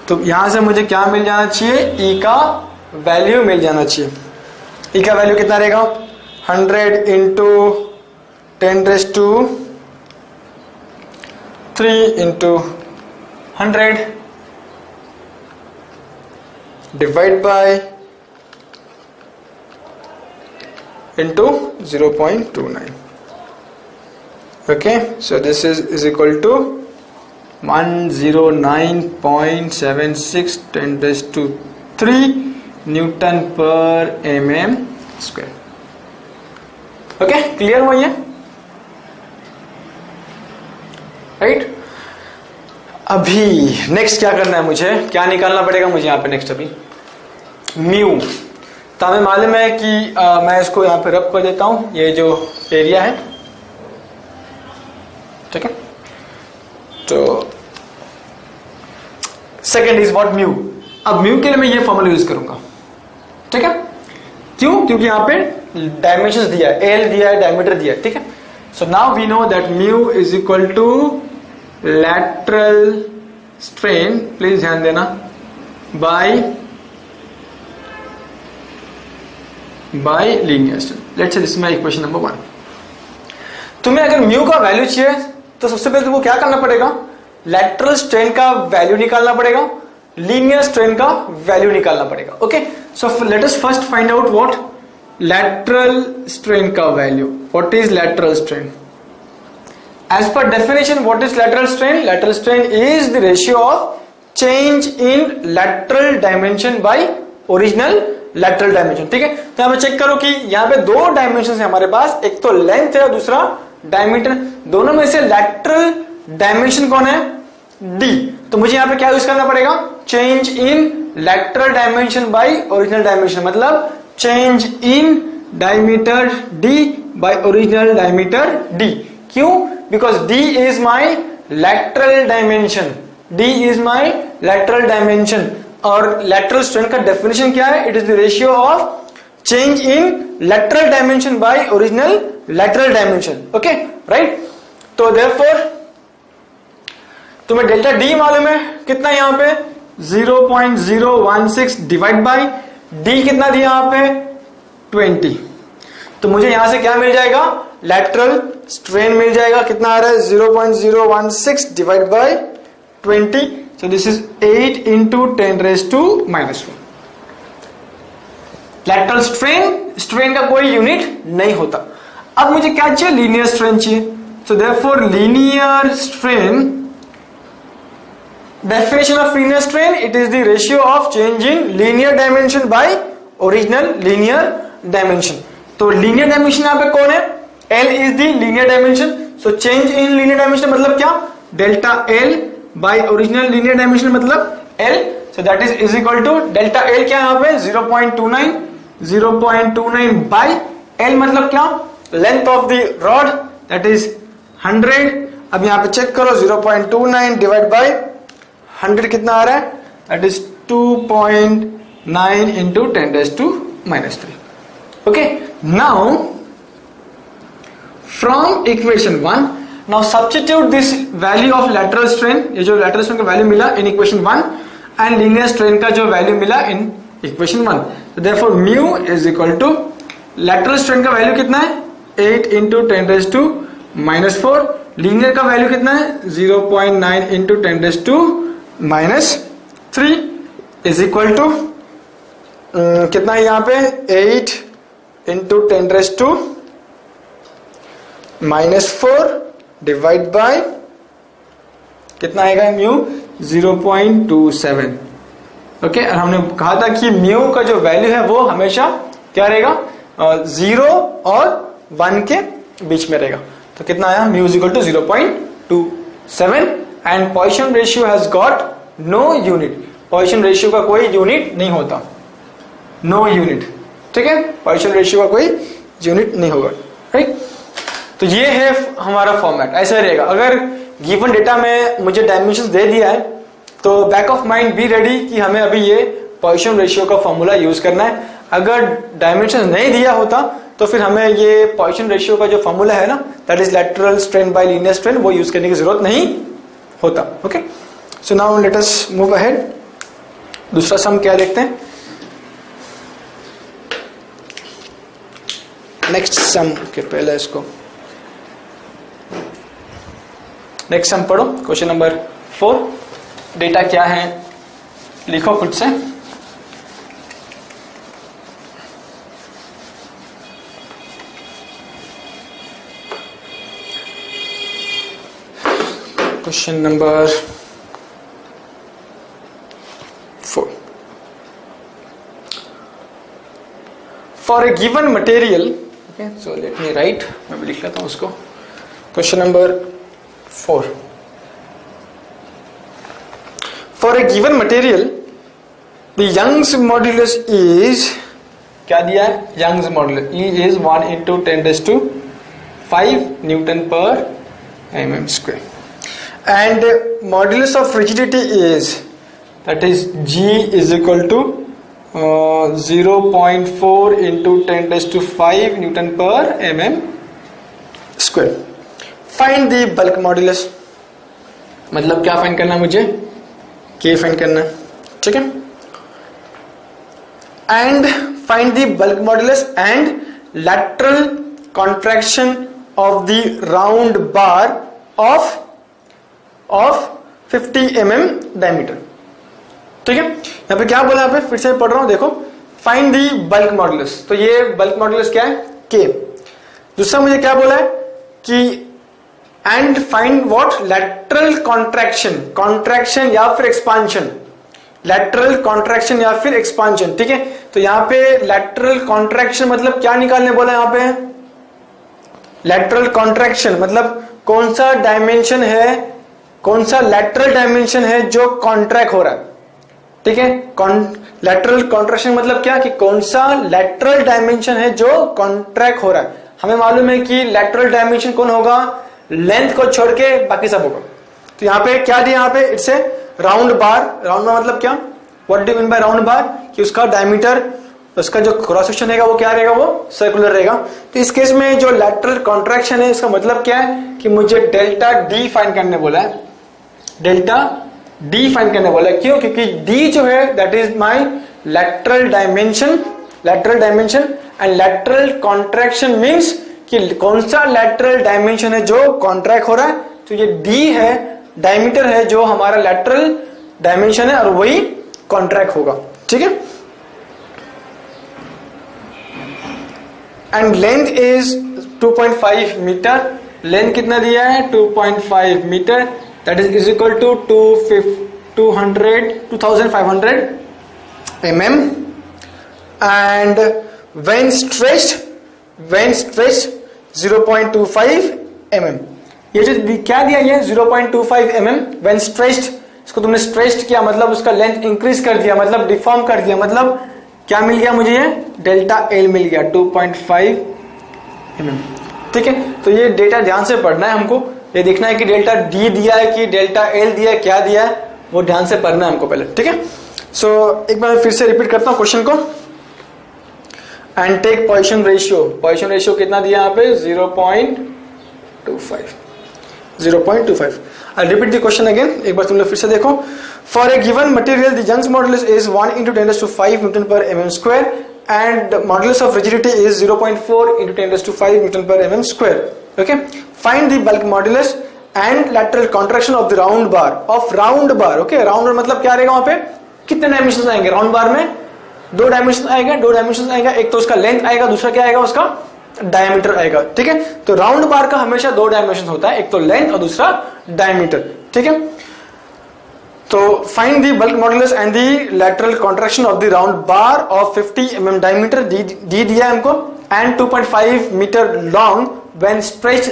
तो यहां से मुझे क्या मिल जाना चाहिए, ई का वैल्यू मिल जाना चाहिए। ई का वैल्यू कितना रहेगा 100 into 10⁻³ into 100 divide by into 0.29। Okay, so this is equal to 109.76 10⁻³ Newton पर mm²। ओके, क्लियर हुआ ये, राइट। अभी नेक्स्ट क्या करना है, मुझे क्या निकालना पड़ेगा मुझे यहाँ पे नेक्स्ट अभी म्यू। तो हमें मालूम है कि मैं इसको यहाँ पे रब कर देता हूं, ये जो एरिया है, ठीक है। तो सेकेंड इज व्हाट म्यू। अब म्यू के लिए मैं ये फॉर्मूला यूज करूंगा, ठीक है। क्यों, क्योंकि यहां पे डायमेंशंस दिया है, एल दिया है, डायमीटर दिया है, ठीक है। So now we know that mu is equal to lateral strain, please ध्यान देना, by linear strain. Let's say this is my equation number 1। तुम्हें अगर म्यू का वैल्यू चाहिए तो सबसे पहले तुमको क्या करना पड़ेगा, लैटरल स्ट्रेन का वैल्यू निकालना पड़ेगा, लीनियर स्ट्रेन का वैल्यू निकालना पड़ेगा। Okay, so let us first find out what lateral strain का value. What is lateral strain? As per definition what is lateral strain? Lateral strain is the ratio of change in lateral dimension by original lateral dimension, ठीक है। तो यहां पे check करो कि यहां पे दो डायमेंशन है हमारे पास, एक तो लेंथ है और दूसरा डायमीटर। दोनों में से लैटरल डायमेंशन कौन है, डी। तो मुझे यहां पे क्या यूज करना पड़ेगा, change in lateral dimension by original dimension, मतलब change in diameter D by original diameter D. क्यों? Because D is my lateral dimension, D is my lateral dimension. और लैटरल स्ट्रेन का डेफिनेशन क्या है, it is the ratio of change in lateral dimension by original lateral dimension. Okay, right. तो therefore तुम्हें delta D मालूम है कितना, यहां पे 0.016 डिवाइड बाय डी कितना दिया यहां पे 20। तो मुझे यहां से क्या मिल जाएगा, लैटरल स्ट्रेन मिल जाएगा, कितना आ रहा है 0.016 divide by 20। So this is 8 into 10⁻⁻⁴। Lateral strain का कोई यूनिट नहीं होता। अब मुझे क्या चाहिए, लीनियर स्ट्रेन चाहिए। So therefore linear strain, definition of linear strain, it is the ratio of change in linear dimension by original linear dimension. तो लीनियर डायमेंशन यहां पे कौन है, L is the linear dimension. So change in linear dimension मतलब क्या, delta L by original linear dimension मतलब L। So that is equal to delta L क्या यहां पे 0.29 बाय L मतलब क्या, length of the rod, that is 100। अब यहां पे चेक करो 0.29 डिवाइड बाय 100 कितना आ रहा है, that is 2.9 into 10⁻⁻3। Okay, now from equation 1 now substitute this value of lateral strain, ये जो lateral strain का वैल्यू मिला in equation 1 and linear strain का जो वैल्यू मिला in equation 1। so therefore mu is equal to lateral strain का value कितना है 8 into 10⁻⁻⁴, linear का वैल्यू कितना है 0.9 into 10⁻⁻³ is equal to कितना है यहाँ पे 8 into 10⁻⁻⁴ डिवाइड बाय कितना आएगा म्यू 0.27। ओके, और हमने कहा था कि म्यू का जो वैल्यू है वो हमेशा क्या रहेगा, 0 और 1 के बीच में रहेगा। तो कितना आया, mu is equal to 0.27 and Poisson ratio has got no unit. Poisson ratio का कोई यूनिट नहीं होता, नो यूनिट। ठीक है, पॉइसन रेशियो का कोई यूनिट नहीं होगा। राइट, तो ये है हमारा फॉर्मेट, ऐसा रहेगा। अगर गिवन डेटा में मुझे डायमेंशन दे दिया है तो back of mind be ready कि हमें अभी ये पॉइसन रेशियो का फॉर्मूला यूज करना है। अगर डायमेंशन नहीं दिया होता तो फिर हमें ये पॉइसन रेशियो का जो फॉर्मूला है ना, that is lateral strain by linear strain, वो यूज करने की जरूरत नहीं होता। Okay, so now let us move ahead. दूसरा सम क्या देखते हैं, नेक्स्ट सम के पहले इसको नेक्स्ट सम पढ़ो। Question number 4। डेटा क्या है लिखो खुद से। Question number 4। For a given material, okay, so let me right, मैं भी लिख लेता हूं उसको। Question number 4। For a given material, the Young's modulus is, क्या दिया है, Young's modulus E is 1 into 10⁵ Newton per mm square, and modulus of rigidity is, that is G is equal to 0.4 into 10⁵ Newton per mm square. Find the bulk modulus, मतलब क्या find करना है मुझे, K find करना है। ठीक है, and find the bulk modulus and lateral contraction of the round bar of 50 mm diameter. ठीक है, यहां पे क्या बोला, यहाँ पे फिर से पढ़ रहा हूं, देखो, फाइंड द बल्क मॉडुलस। तो ये बल्क मॉडुलस क्या है, K। दूसरा मुझे क्या बोला है कि and find what, lateral contraction, contraction या फिर एक्सपांशन, लैटरल कॉन्ट्रैक्शन या फिर एक्सपांशन। ठीक है, तो यहां पे लैटरल कॉन्ट्रैक्शन मतलब क्या निकालने बोला, यहां पे लैटरल कॉन्ट्रैक्शन मतलब कौन सा डायमेंशन है, कौन सा लैटरल डायमेंशन है जो कॉन्ट्रैक्ट हो रहा है। ठीक है, लैटरल कॉन्ट्रैक्शन मतलब क्या, कि कौन सा लैटरल डायमेंशन है जो कॉन्ट्रैक्ट हो रहा है। हमें मालूम है कि लैटरल डायमेंशन कौन होगा, लेंथ को छोड़ के बाकी सब होगा। तो यहाँ पे क्या दिया, यहाँ पे it's A round bar. Round बार मतलब क्या, what do you mean bye round बार, कि उसका डायमीटर, उसका जो क्रॉस सेक्शन रहेगा वो क्या रहेगा, वो सर्कुलर रहेगा। तो इस केस में जो लैटरल कॉन्ट्रैक्शन है, इसका मतलब क्या है कि मुझे डेल्टा डी फाइंड करने बोला है, डेल्टा डी फाइंड करने बोला है। क्यों, क्योंकि डी जो है that is my lateral dimension, lateral dimension, and lateral contraction means कि कौन सा लैटरल डायमेंशन है जो कॉन्ट्रैक्ट हो रहा है। तो ये डी है, डायमीटर है जो हमारा लैटरल डायमेंशन है और वही कॉन्ट्रैक्ट होगा। ठीक है, and length is 2.5 metre. Length कितना दिया है, 2.5 metre, that is equal to 2500 mm, and when stretched 0.25 mm। ये जो क्या दिया, ये 0.25 mm when stretched, इसको तुमने स्ट्रेच्ड किया मतलब उसका लेंथ इंक्रीज कर दिया, मतलब डिफॉर्म कर दिया, मतलब क्या मिल गया मुझे, ये डेल्टा एल मिल गया 2.5 mm। ठीक है, तो ये डेटा ध्यान से पढ़ना है हमको, ये देखना है कि डेल्टा डी दिया है कि डेल्टा एल दिया है, क्या दिया है वो ध्यान से पढ़ना है हमको पहले। ठीक है, सो एक बार फिर से रिपीट करता हूं क्वेश्चन को। And take Poisson ratio, Poisson ratio कितना दिया यहाँ पे, 0.25। I repeat the question again, एक बार तुम लोग फिर से देखो। For a given material the Young's modulus is 1 into 10⁵ newton per mm square and modulus of rigidity is 0.4 into 10⁵ newton per mm square. Okay, find the bulk modulus and lateral contraction of the round bar of round bar. Okay, round मतलब क्या रहेगा, वहां पे कितने dimension आएंगे round बार में, दो dimension आएगा, एक तो उसका लेंथ आएगा, दूसरा क्या आएगा उसका डायमीटर आएगा। ठीक है, तो राउंड बार का हमेशा दो डायमेंशन होता है, एक तो लेंथ और दूसरा डायमीटर। ठीक है, तो find the bulk modulus and the lateral contraction of the round bar of 50 mm diameter दी दिया है हमको, and 2.5 metre long when stretched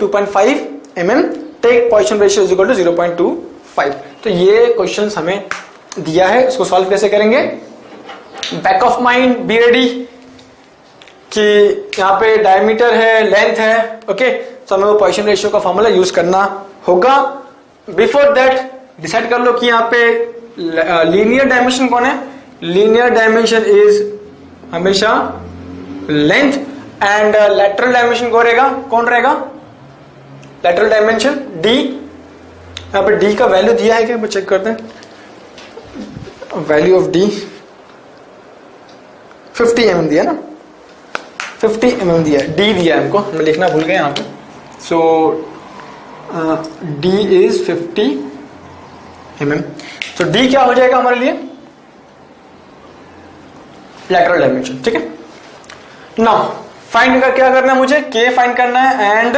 2.5 mm, take Poisson ratio is equal to 0.25। तो ये क्वेश्चन हमें दिया है, इसको सॉल्व कैसे करेंगे? Back of mind be ready कि यहाँ पे डायमीटर है, लेंथ है, ओके, तो हमें वो पॉइसन रेशियो का फॉर्मूला यूज करना होगा। बिफोर दैट डिसाइड कर लो कि यहाँ पे लीनियर डायमेंशन कौन है। लीनियर डायमेंशन इज हमेशा लेंथ, एंड लैटरल डायमेंशन कौन रहेगा? Lateral dimension D. यहाँ पे डी का वैल्यू दिया है क्या, चेक करते हैं। वैल्यू ऑफ डी 50 mm दिया ना, 50 mm दिया, डी दिया हमको, मैं लिखना भूल गया यहाँ पे। सो डी इज 50 mm। तो डी क्या हो जाएगा हमारे लिए? लैटरल डायमेंशन, ठीक है। नाउ फाइंड का क्या करना है मुझे? के फाइंड करना है एंड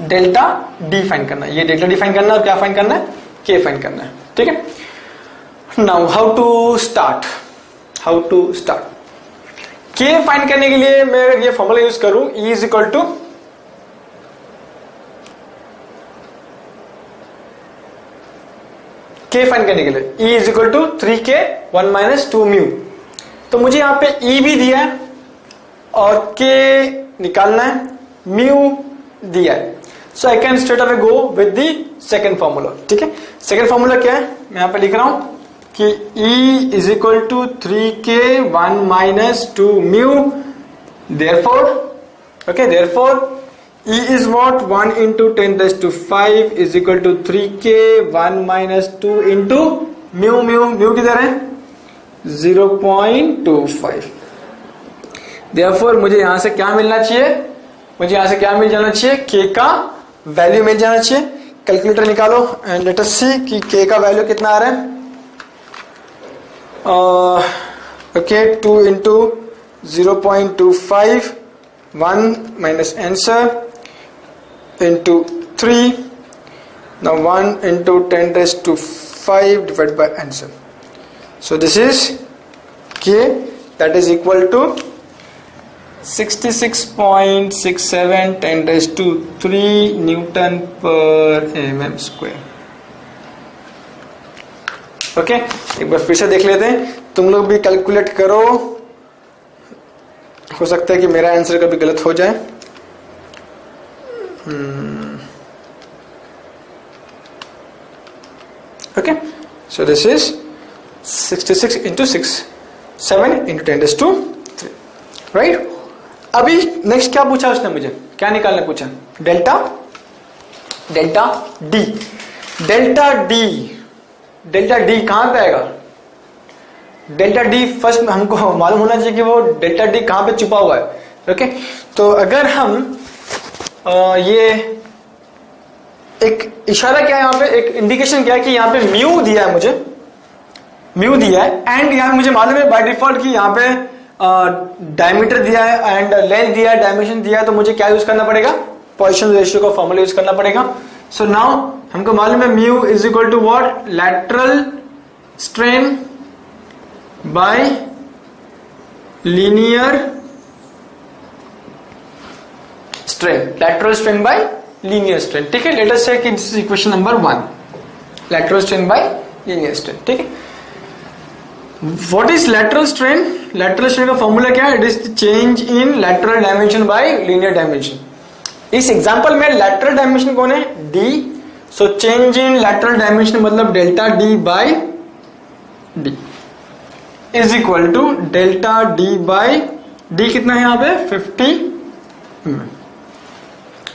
डेल्टा डी फाइंड करना है। ये डेल्टा डी फाइंड करना है और क्या फाइंड करना है? के फाइंड करना है, ठीक है। Now how to start? K find करने के लिए मैं अगर ये फॉर्मूला यूज करूं, E is equal to K find करने के लिए E is equal to 3K 1 minus 2 mu. तो मुझे यहां पे E भी दिया है और K निकालना है, म्यू दिया है। So I can straight away go with the second formula, ठीक है। सेकंड फॉर्मूला क्या है? मैं यहां पे लिख रहा हूं कि E is equal to 3K 1 minus 2 mu. Therefore E is what? 1 into 10 raised to 5 is equal to 3K 1 minus 2 into mu किधर है? 0.25। Therefore मुझे यहां से क्या मिलना चाहिए? मुझे यहां से क्या मिल जाना चाहिए? K का वैल्यू मिल जाना चाहिए। कैलकुलेटर निकालो एंड लेट अस सी कि K का वैल्यू कितना आ रहा है। Okay, 2 into 0.25, 1 minus answer into 3. Now 1 into 10 raised to 5 divided by answer. So this is K, that is equal to 66.67 10 raised to 3 Newton per mm square. Okay, एक बार फिर से देख लेते हैं। तुम लोग भी कैलकुलेट करो, हो सकता है कि मेरा आंसर कभी गलत हो जाए। Okay, so this is 66 into 6, 7 into 10 raised to 3, right. अभी नेक्स्ट क्या पूछा उसने मुझे? क्या निकालने पूछा? डेल्टा डी कहां पे आएगा? डेल्टा डी फर्स्ट हमको मालूम होना चाहिए कि वो डेल्टा डी कहां पे छुपा हुआ है। ओके, तो अगर हम ये एक इशारा क्या है यहाँ पे, एक इंडिकेशन क्या है कि यहाँ पे म्यू दिया है, मुझे म्यू दिया है, एंड यहाँ पे मुझे मालूम है बाय डिफॉल्ट कि यहाँ पे डायमीटर दिया है एंड लेंथ दिया है, डायमेंशन दिया है, तो मुझे क्या यूज करना पड़ेगा? पॉइसन रेशियो का फॉर्मूला यूज करना पड़ेगा। सो नाउ हमको मालूम है mu is equal to what? Lateral strain by linear strain, lateral strain by linear strain, ठीक है। लेट अस से कि this is equation number 1, lateral strain by linear strain, ठीक है। What is lateral strain? Lateral strain का formula क्या है? It is change in lateral dimension by linear dimension. इस example में लैटरल डायमेंशन कौन है? D. So change in lateral dimension मतलब delta D by D is equal to delta D by D. कितना है यहाँ पे? 50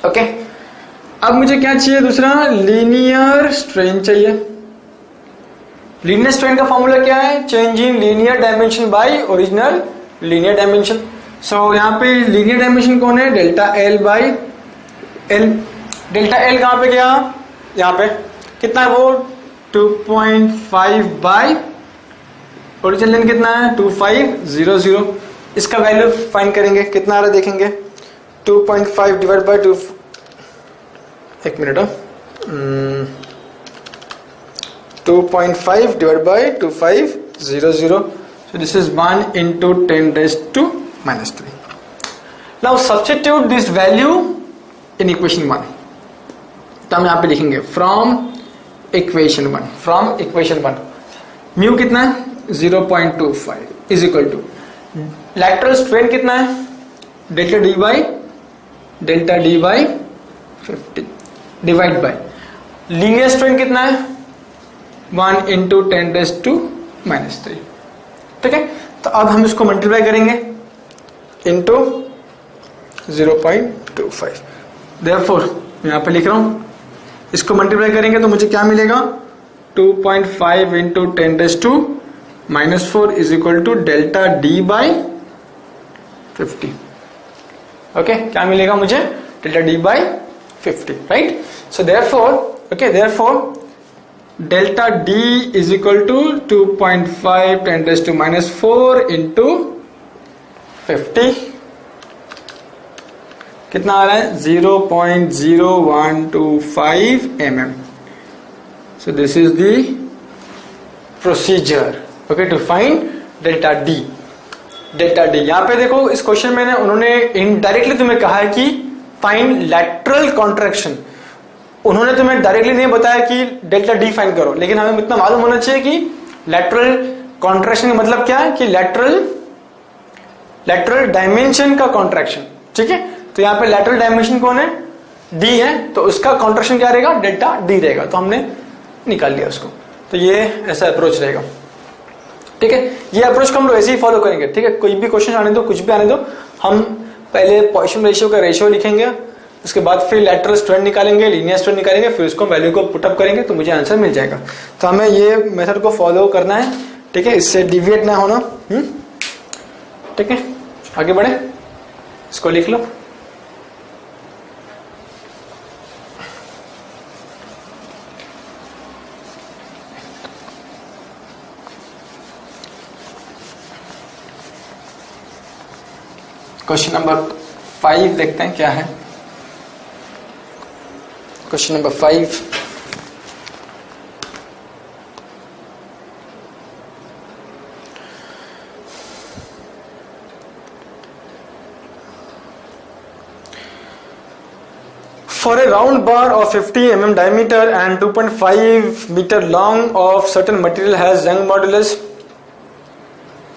ओके। अब मुझे क्या चाहिए? दूसरा लीनियर स्ट्रेन चाहिए। लीनियर स्ट्रेन का फॉर्मूला क्या है? Change in linear dimension by original linear dimension. So यहाँ पे लीनियर डायमेंशन कौन है? Delta L by L. Delta L कहां पे गया? यहाँ पे कितना है वो? 2.5 बाय ओरिजिनल लेंथ कितना है? 2500। इसका वैल्यू फाइंड करेंगे, कितना आ रहा है देखेंगे। 2.5 डिवाइड बाय 2, एक minute, 2.5 divided by 2500. So this is 1 into 10 raised to minus 3. Now substitute this value in equation 1. तो हम यहाँ पे लिखेंगे from equation 1 म्यू कितना है 0.25 is equal to lateral strain कितना है delta D by 50 divide by linear strain कितना है 1 इंटू 10 रेज़ टू माइनस 3. ठीक है, तो अब हम इसको मल्टीप्लाई करेंगे इंटू 0.25. देयरफॉर यहां पे लिख रहा हूं, इसको मल्टीप्लाई करेंगे तो मुझे क्या मिलेगा 2.5 into 10 raise to minus 4 is equal to delta D by 50. Okay, क्या मिलेगा मुझे delta D by 50, right. So therefore delta D is equal to 2.5 10 raise to minus 4 into 50. कितना आ रहा है 0.0125 mm. So this is the procedure, okay, to find delta D. यहाँ पे देखो इस क्वेश्चन में उन्होंने इनडायरेक्टली तुम्हें कहा है कि फाइंड लैटरल कॉन्ट्रैक्शन. उन्होंने तुम्हें डायरेक्टली नहीं बताया कि डेल्टा डी फाइंड करो, लेकिन हमें इतना मालूम होना चाहिए कि लैटरल कॉन्ट्रैक्शन का मतलब क्या है कि लैटरल डायमेंशन का कॉन्ट्रैक्शन. ठीक है, तो यहाँ पे लैटरल डायमेंशन कौन है डी है, तो उसका कॉन्ट्रैक्शन क्या रहेगा डेल्टा डी रहेगा. तो हमने निकाल लिया उसको. तो ये ऐसा अप्रोच रहेगा. ठीक है, ये अप्रोच को हम लोग ऐसे ही फॉलो करेंगे. ठीक है, कोई भी क्वेश्चन आने दो, कुछ भी आने दो, हम पहले पॉइसन रेशियो का रेशियो लिखेंगे, उसके बाद फिर लैटरल स्ट्रेन निकालेंगे, लीनियर स्ट्रेन निकालेंगे, फिर उसको वैल्यू को पुटअप करेंगे तो मुझे आंसर मिल जाएगा. तो हमें ये मेथड को फॉलो करना है. ठीक है, इससे डिविएट ना होना. ठीक है, आगे बढ़े, इसको लिख लो. क्वेश्चन नंबर 5 देखते हैं क्या है. Question number 5. For a round bar of 50 mm diameter and 2.5 meter long of certain material has Young modulus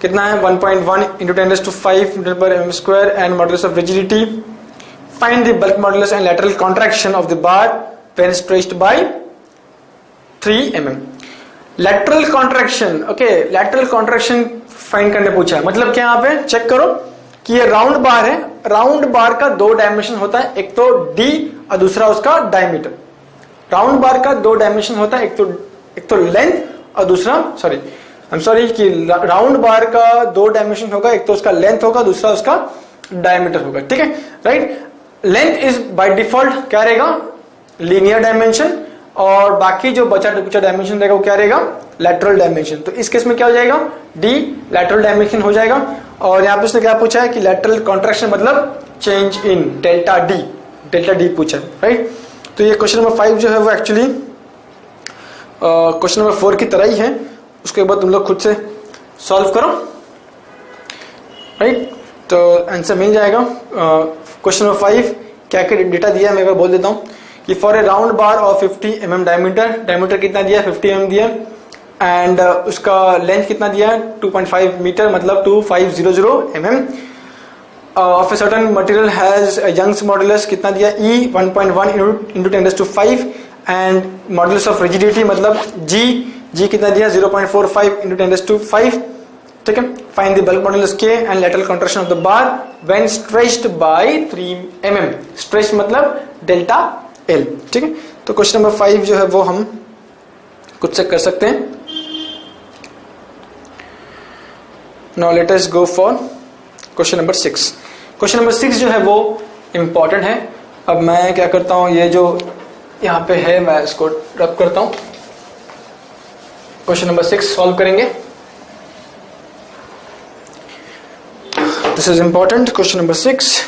कितना है 1.1 into 10 raised to 5 meter per mm square and modulus of rigidity. Find the bulk modulus and lateral contraction of the bar when stretched by 3 mm. Lateral contraction, okay, lateral contraction find करने पूछा है. मतलब क्या, यहाँ पे check करो कि ये राउंड बार है. राउंड बार का 2 डायमेंशन होता है, एक तो d और दूसरा उसका डायमीटर. राउंड बार का 2 डायमेंशन होता है, एक तो लेंथ और दूसरा कि राउंड बार का 2 डायमेंशन होगा, एक तो उसका लेंथ होगा, दूसरा उसका डायमीटर होगा. ठीक है, right. Length is by default क्या रहेगा लीनियर डायमेंशन, और बाकी जो बचा कुचा डायमेंशन रहेगा वो क्या रहेगा लैटरल डायमेंशन. तो इस केस में क्या हो जाएगा डी लैटरल डायमेंशन हो जाएगा. और यहाँ पे उसने क्या पूछा है कि लैटरल कॉन्ट्रैक्शन मतलब चेंज इन डेल्टा डी पूछा है, राइट. तो ये क्वेश्चन नंबर 5 जो है वो एक्चुअली क्वेश्चन नंबर 4 की तरह ही है. उसके बाद तुम लोग खुद से सॉल्व करो, राइट. तो आंसर मिल जाएगा. क्वेश्चन नंबर 5 क्या क्या डेटा दिया है मैं एक बार बोल देता हूँ कि for A round bar of 50 mm diameter कितना दिया 50 mm दिया, एंड उसका लेंथ कितना दिया है 2.5 मीटर मतलब 2500 mm. Of a certain material has Young's modulus कितना दिया E 1.1 into 10 raised to 5 and modulus of rigidity मतलब G कितना दिया 0.45 into 10 raised to 5. ठीक है, find the bulk modulus K and lateral contraction of the bar when stretched by 3 mm. Stretch मतलब delta L. ठीक है, तो क्वेश्चन नंबर 5 जो है वो हम कुछ से कर सकते हैं. Now let us go for question number 6. Question number 6 जो है वो इंपॉर्टेंट है. अब मैं क्या करता हूं, ये जो यहां पे है मैं इसको रब करता हूं. क्वेश्चन नंबर 6 सॉल्व करेंगे. This is important. Question number 6.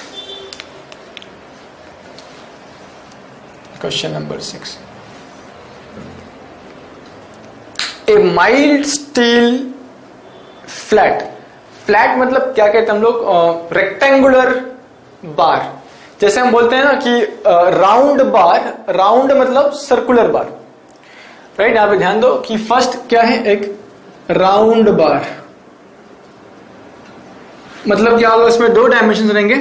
Question number 6 a mild steel flat, flat मतलब क्या कहते हैं हम लोग, रेक्टेंगुलर बार। जैसे हम बोलते हैं ना कि राउंड बार, राउंड मतलब सर्कुलर बार, राइट। यहां पे ध्यान दो कि फर्स्ट क्या है, एक राउंड बार, मतलब क्या होगा, इसमें दो डायमेंशन रहेंगे,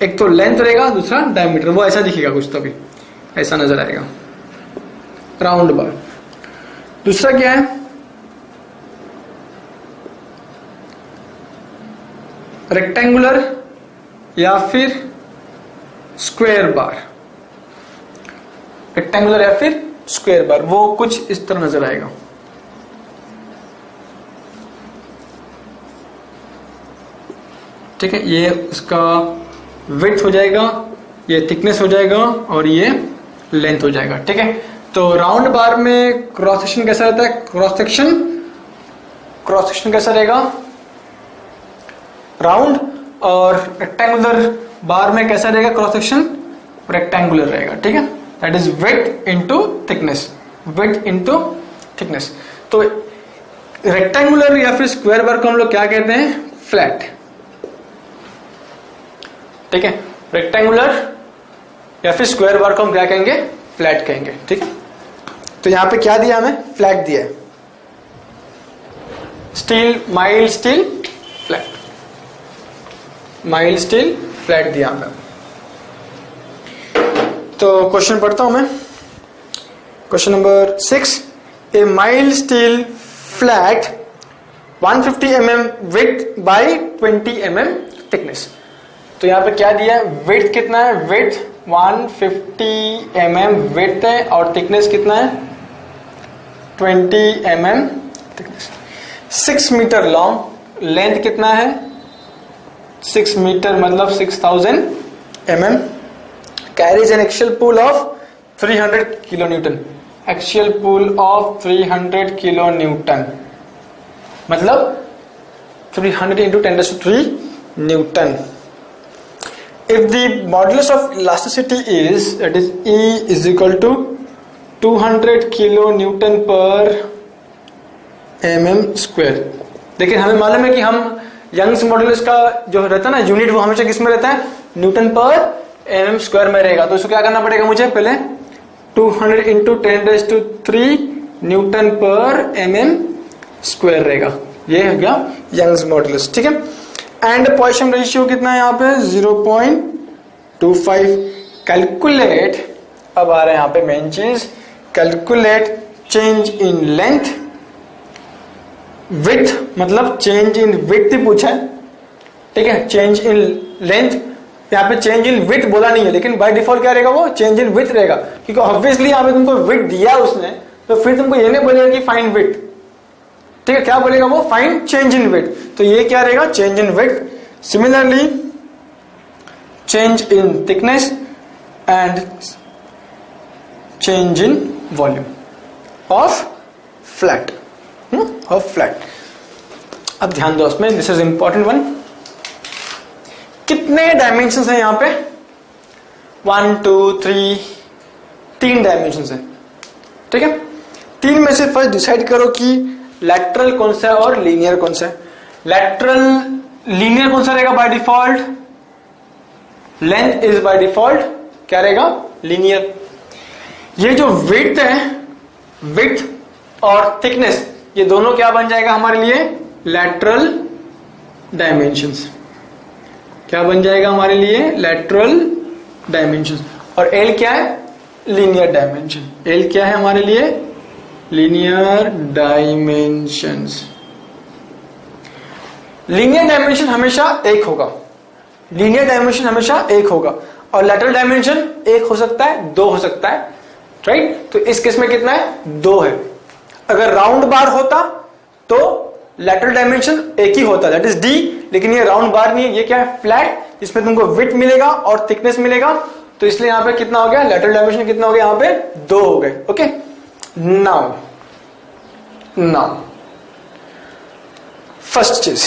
एक तो लेंथ रहेगा, दूसरा डायमीटर। वो ऐसा दिखेगा कुछ, तो भी ऐसा नजर आएगा राउंड बार। दूसरा क्या है, रेक्टेंगुलर या फिर स्क्वायर बार, रेक्टेंगुलर या फिर स्क्वायर बार, वो कुछ इस तरह नजर आएगा। ठीक है, ये उसका विड्थ हो जाएगा, ये थिकनेस हो जाएगा और ये लेंथ हो जाएगा। ठीक है, तो राउंड बार में क्रॉस सेक्शन कैसा रहता है, क्रॉस सेक्शन कैसा रहेगा, राउंड, और रेक्टेंगुलर बार में कैसा रहेगा क्रॉस सेक्शन, रेक्टेंगुलर रहेगा। ठीक है, that is width into thickness, width into thickness. तो रेक्टेंगुलर या फिर स्क्वायर बार को हम लोग क्या कहते हैं, फ्लैट। ठीक है, रेक्टेंगुलर या फिर स्क्वायर बार को हम क्या कहेंगे, फ्लैट कहेंगे। ठीक है, तो यहां पे क्या दिया हमें, फ्लैट दिया है, steel, mild steel flat, mild steel flat दिया हमें। तो क्वेश्चन पढ़ता हूं मैं, question number 6, a mild steel flat 150 mm width by 20 mm thickness. तो यहां पे क्या दिया है, विड्थ कितना है, विड्थ 150 mm विड्थ है, और थिकनेस कितना है 20 mm thickness. 6 metre long, length कितना है 6 मीटर मतलब 6000 mm, carries an axial pull of 300 kilo newton, axial pull of 300 kilo newton मतलब 300 into 10⁻³ newton. If the modulus of elasticity is, that is E is equal to 200 kilo Newton per mm square. देखिए हमें मालूम है कि हम Young's modulus का जो रहता है ना यूनिट, वो हमेशा किस में रहता है, न्यूटन पर mm स्क्वायर में रहेगा। तो इसको क्या करना पड़ेगा मुझे, पहले 200 into 10⁻³ Newton per mm square रहेगा, ये हो गया यंग्स मॉडुलस। ठीक है, एंड पॉइसन रेशियो कितना है यहाँ पे 0.25। कैलकुलेट, अब आ रहा है यहाँ पे मेन चीज, calculate change in length, width मतलब चेंज इन विड्थ पूछा है। ठीक है, चेंज इन लेंथ, यहाँ पे चेंज इन विड्थ बोला नहीं है, लेकिन बाय डिफॉल्ट क्या रहेगा, वो चेंज इन विड्थ रहेगा, क्योंकि ऑब्वियसली यहाँ पे तुमको विड्थ दिया उसने, तो फिर तुमको ये नहीं बोलेगा कि फाइंड विड्थ। ठीक है, क्या बोलेगा वो, फाइंड चेंज इन विड्थ, तो ये क्या रहेगा, change in width. Similarly change in thickness and change in volume of flat, of flat. अब ध्यान दो उसमें, दिस इज इंपॉर्टेंट वन। कितने डायमेंशन है यहां पे, 1 2 3, 3 डायमेंशन है। ठीक है, 3 में से फर्स्ट डिसाइड करो कि लैटरल कौन सा है और लीनियर कौन सा है। लैटरल लीनियर कौन सा रहेगा by default, length is by default क्या रहेगा, लीनियर। ये जो विड्थ है, विड्थ और थिकनेस, ये दोनों क्या बन जाएगा हमारे लिए, लैटरल डायमेंशंस। क्या बन जाएगा हमारे लिए, लैटरल डायमेंशंस। और एल क्या है, लीनियर डायमेंशन। एल क्या है हमारे लिए, लीनियर डायमेंशंस। लीनियर डायमेंशन हमेशा एक होगा, लीनियर डायमेंशन हमेशा एक होगा, और लैटरल डायमेंशन एक हो सकता है, 2 हो सकता है, राइट। तो इस केस में कितना है, 2 है। अगर राउंड बार होता तो लैटरल डायमेंशन एक ही होता, दैट इज डी, लेकिन ये राउंड बार नहीं है, ये क्या है, फ्लैट, जिसमें तुमको विड्थ मिलेगा और थिकनेस मिलेगा, तो इसलिए यहां पे कितना हो गया, लैटरल डायमेंशन कितना हो गया, यहां पे 2 हो गए। ओके, नाउ फर्स्ट चीज,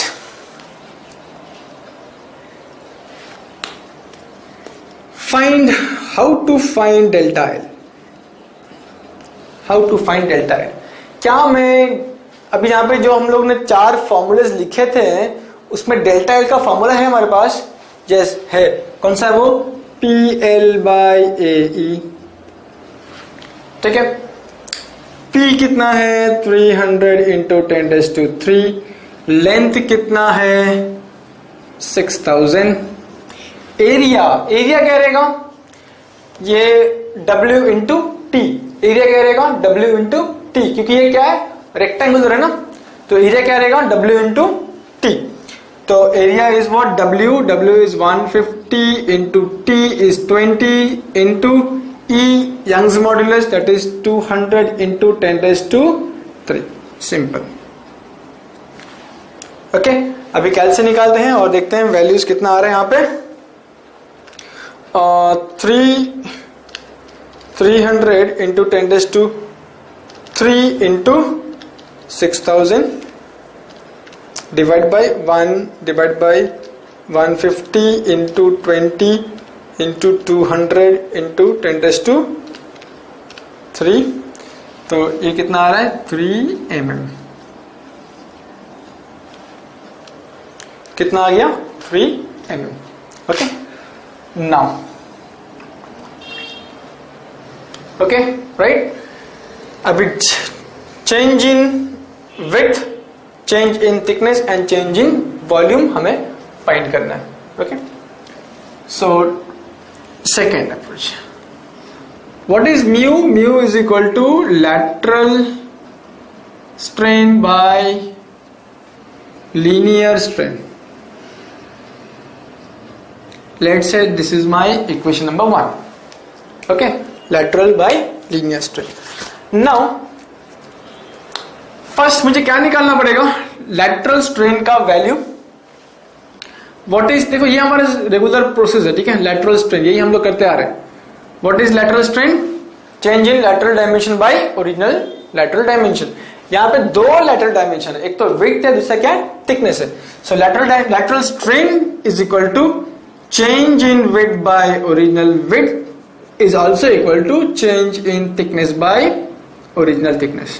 find how to find delta L. How to find delta L. क्या मैं अभी यहाँ पे जो हम लोग ने 4 फॉर्मूलेस लिखे थे उसमें डेल्टा एल का फॉर्मूला है हमारे पास? यस है। कौन सा है वो? PL/AE। ठीक है, P कितना है? 300 इंटू 10⁻3। लेंथ कितना है? 6000। एरिया क्या रहेगा? ये W इंटू टी। एरिया क्या रहेगा? W इंटू टी, क्योंकि ये क्या है? रेक्टेंगुलर है ना, तो एरिया क्या रहेगा? W into T. तो area is what? W is 150 into T is 20 into E Young's modulus, that is 200 into 10⁻3। Simple. Okay, अभी कैलसी निकालते हैं और देखते हैं वैल्यूज कितना आ रहा है यहाँ पे। 300 into 10⁻3 into 6000 divide by 150 into 20 into 200 into 10⁻3। तो ये कितना आ रहा है? 3 mm। कितना आ गया? 3 mm। Okay, now okay right. अभी change in width, change in thickness and change in volume हमें फाइंड करना है। Okay, so second approach, what is mu? Mu is equal to lateral strain by linear strain. Let's say this is my equation number 1. Okay, lateral by linear strain. Now first मुझे क्या निकालना पड़ेगा? lateral strain का value. What is, देखो ये हमारा regular process है, ठीक है। lateral strain यही हम लोग करते आ रहे हैं। What is lateral strain? Change in lateral dimension by original lateral dimension। यहाँ पे 2 lateral dimension है, एक तो width है, दूसरा क्या है? thickness है। So lateral strain is equal to change in width by original width is also equal to change in thickness by original thickness,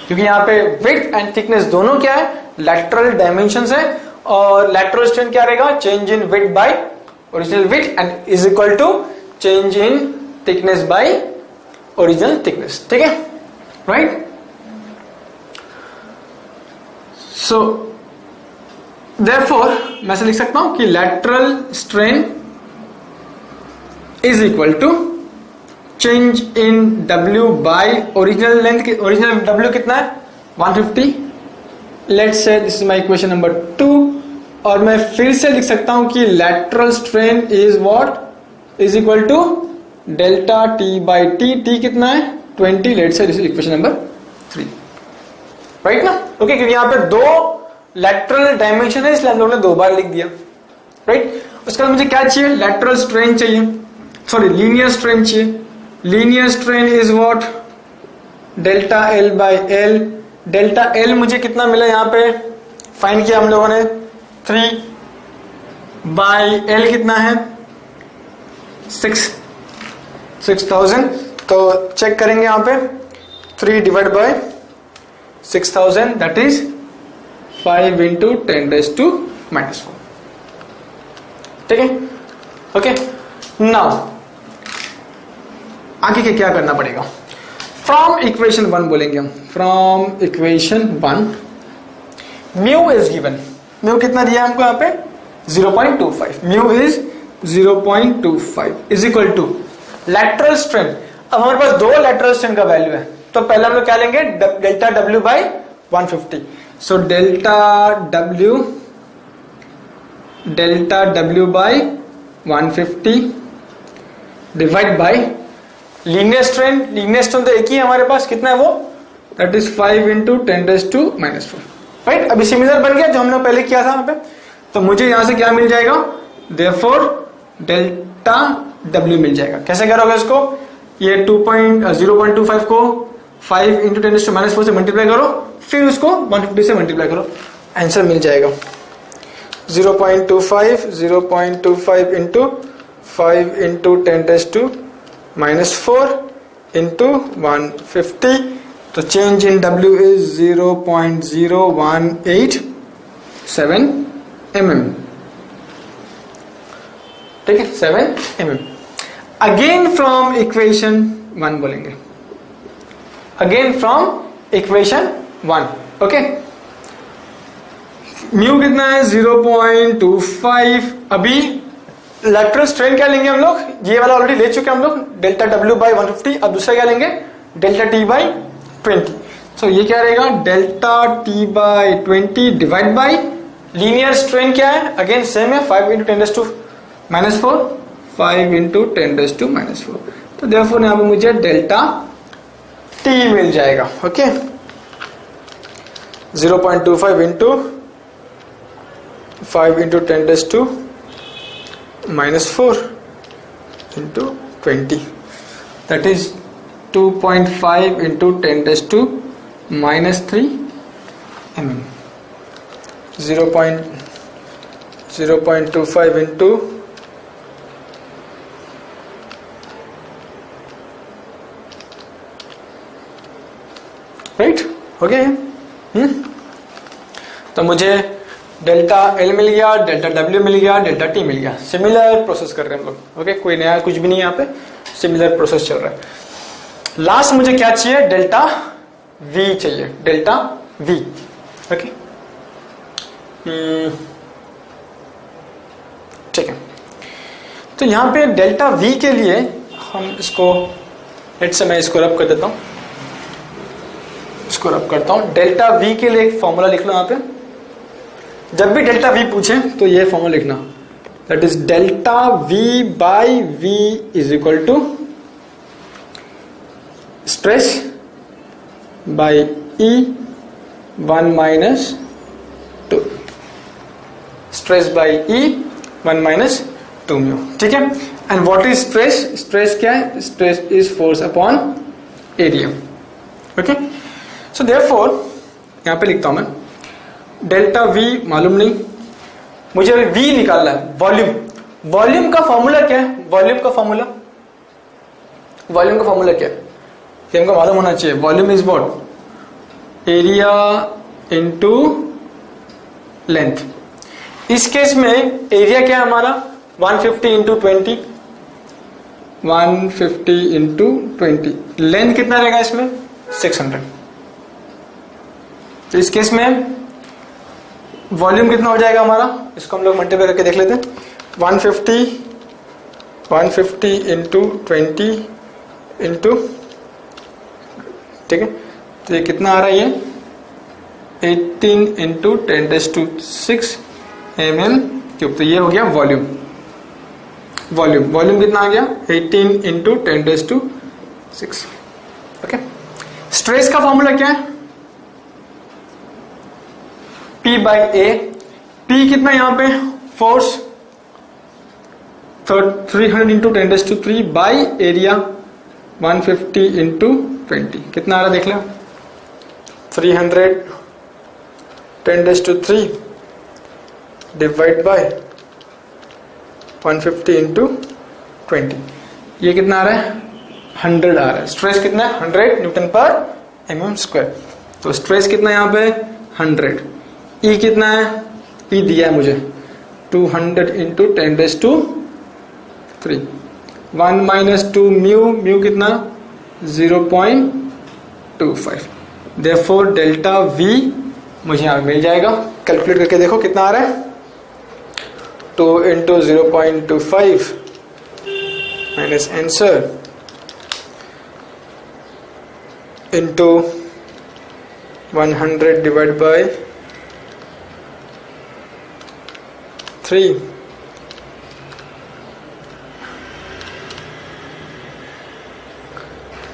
क्योंकि यहाँ पे width and thickness दोनों क्या है? lateral dimensions है, और lateral strain क्या रहेगा? change in width by original width and is equal to change in thickness by original thickness। ठीक है, right? So therefore मैं से लिख सकता हूं कि lateral strain is equal to change in W by original length। original W कितना है? 150। let's say this is my equation number 2, और मैं फिर से लिख सकता हूं कि lateral strain is what? is equal to delta T by T। T कितना है? 20। let's say this is equation number 3, right ना? ओके, क्योंकि यहां पे 2 लैटरल डायमेंशन है, इसलिए हम लोगों ने 2 बार लिख दिया, राइट। उसके बाद मुझे क्या चाहिए? लैटरल स्ट्रेन चाहिए, सॉरी लीनियर स्ट्रेन चाहिए। Linear strain is what? Delta L by L. Delta L मुझे कितना मिला? यहाँ पे फाइंड किया हम लोगों ने 3 बाय एल कितना है? 6000। तो चेक करेंगे यहाँ पे 3 divide by 6000, that is 5 into 10⁻⁻4। ठीक है, ओके। नाउ आगे के क्या करना पड़ेगा? फ्रॉम इक्वेशन 1 बोलेंगे हम। From equation 1 mu is given. Mu कितना दिया हमको यहाँ पे? 0.25। Mu is 0.25 is equal to lateral strain. अब हमारे पास 2 लैटरल स्ट्रेन का वैल्यू है, तो पहले हम लोग क्या लेंगे? Delta W by 150। So delta W by 150 divide by linear strain. Linear strain तो एक ही है हमारे पास, कितना है वो? That is 5 into 10⁻⁻4, right. अभी सिमिलर बन गया जो हमने पहले किया था वहां पे। तो मुझे यहां से क्या मिल जाएगा? देयरफॉर डेल्टा W मिल जाएगा। कैसे करोगे इसको? ये 0.25 को 5 इंटू 10⁻⁻4 से मल्टीप्लाई करो, फिर उसको 150 से मल्टीप्लाई करो, आंसर मिल जाएगा। 0.25 इंटू 5 इंटू 10⁻⁻4 into 150, तो change in W is 0.0187 mm, ठीक है, 7 mm। अगेन फ्रॉम इक्वेशन 1 बोलेंगे, again from equation 1, okay. Mu कितना है 0.25। अभी लेटरल स्ट्रेन क्या लेंगे हम लोग, ये वाला ऑलरेडी ले चुके हैं हम लोग, डेल्टा W बाई 150। अब दूसरा क्या लेंगे, डेल्टा T बाई 20। सो ये क्या रहेगा, delta T by 20 divide by linear strain क्या है, अगेन सेम है, 5 इंटू 10⁻⁴, 5 इंटू 10⁻⁴। तो देयरफॉर यहां पे मुझे डेल्टा T मिल जाएगा, okay. 0.25 into 5 into 10⁻⁴ into 20, that is 2.5 into 10⁻³ mm। 0.25 into right, okay. तो मुझे डेल्टा L मिल गया, डेल्टा W मिल गया, डेल्टा T मिल गया। सिमिलर प्रोसेस कर रहे हैं हम लोग, ओके। कोई नया कुछ भी नहीं, यहाँ पे सिमिलर प्रोसेस चल रहा है। लास्ट मुझे क्या चाहिए, डेल्टा V चाहिए, डेल्टा V, ओके, ठीक है। तो यहाँ पे डेल्टा V के लिए हम इसको, लेट से मैं इसको रब कर देता हूँ, इसको रब करता हूँ। डेल्टा V के लिए एक फॉर्मूला लिख लो यहाँ पे। जब भी डेल्टा V पूछे तो ये फॉर्मूला लिखना, that is delta V by V is equal to stress by E1 minus 2, stress by E1 minus 2 mu, ठीक है। And what is stress, stress क्या है, stress is force upon area, okay. So therefore यहां पे लिखता हूं मैं, delta V मालूम नहीं, मुझे अभी V निकालना है, वॉल्यूम। वॉल्यूम का फॉर्मूला क्या है, वॉल्यूम का फॉर्मूला, वॉल्यूम का फॉर्मूला क्या है, ये हमको मालूम होना चाहिए। Volume is what, area into length. इस केस में एरिया क्या है हमारा, 150 इंटू 20, 150 इंटू 20। लेंथ कितना रहेगा इसमें, 600। तो इस केस में वॉल्यूम कितना हो जाएगा हमारा, इसको हम लोग मल्टीप्लाई करके देख लेते हैं। 150 इंटू 20 इंटू, ठीक है, तो ये कितना आ रहा है, ये 18 इंटू 10⁻⁶ mm³। तो ये हो गया वॉल्यूम। वॉल्यूम कितना आ गया, 18 इंटू 10⁻⁶, ओके। स्ट्रेस का फॉर्मूला क्या है, P बाई A। P कितना यहां पे, force 300 into 10⁻³ by area 150 into 20, कितना आ रहा देख लो, 300 10⁻³ डिवाइड बाय 150 इंटू 20, ये कितना आ रहा है, 100 आ रहा है। स्ट्रेस कितना है, 100 न्यूटन पर mm²। तो स्ट्रेस कितना यहाँ पे, 100। E कितना है, E दिया है मुझे 200 इंटू 10⁻³ 1 माइनस 2 म्यू कितना, 0.25। देयरफॉर डेल्टा V मुझे यहाँ मिल जाएगा। कैलकुलेट करके देखो कितना आ रहा है, 2 into 0.25 minus answer into 100 divide by 3,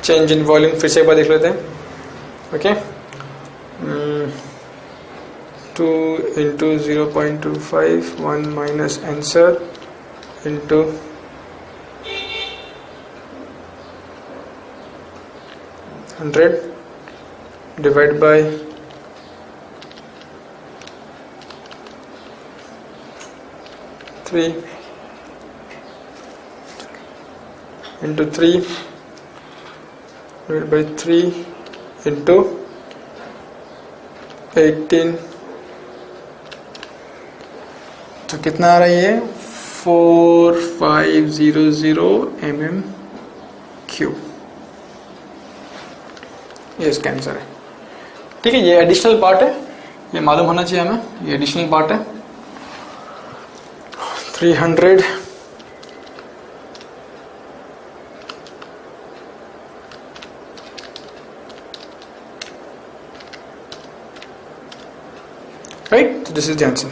change in volume फिर से एक बार देख लेते हैं, okay. 2 into 0.25 1 minus answer into 100 divide by 3 into 3 divide by 3 into 18, तो कितना आ रहा है ये 4500 mm³। ये इसका आंसर है। ठीक है, ये एडिशनल पार्ट है, ये मालूम होना चाहिए हमें, ये एडिशनल पार्ट है। 300 right, so this is the answer,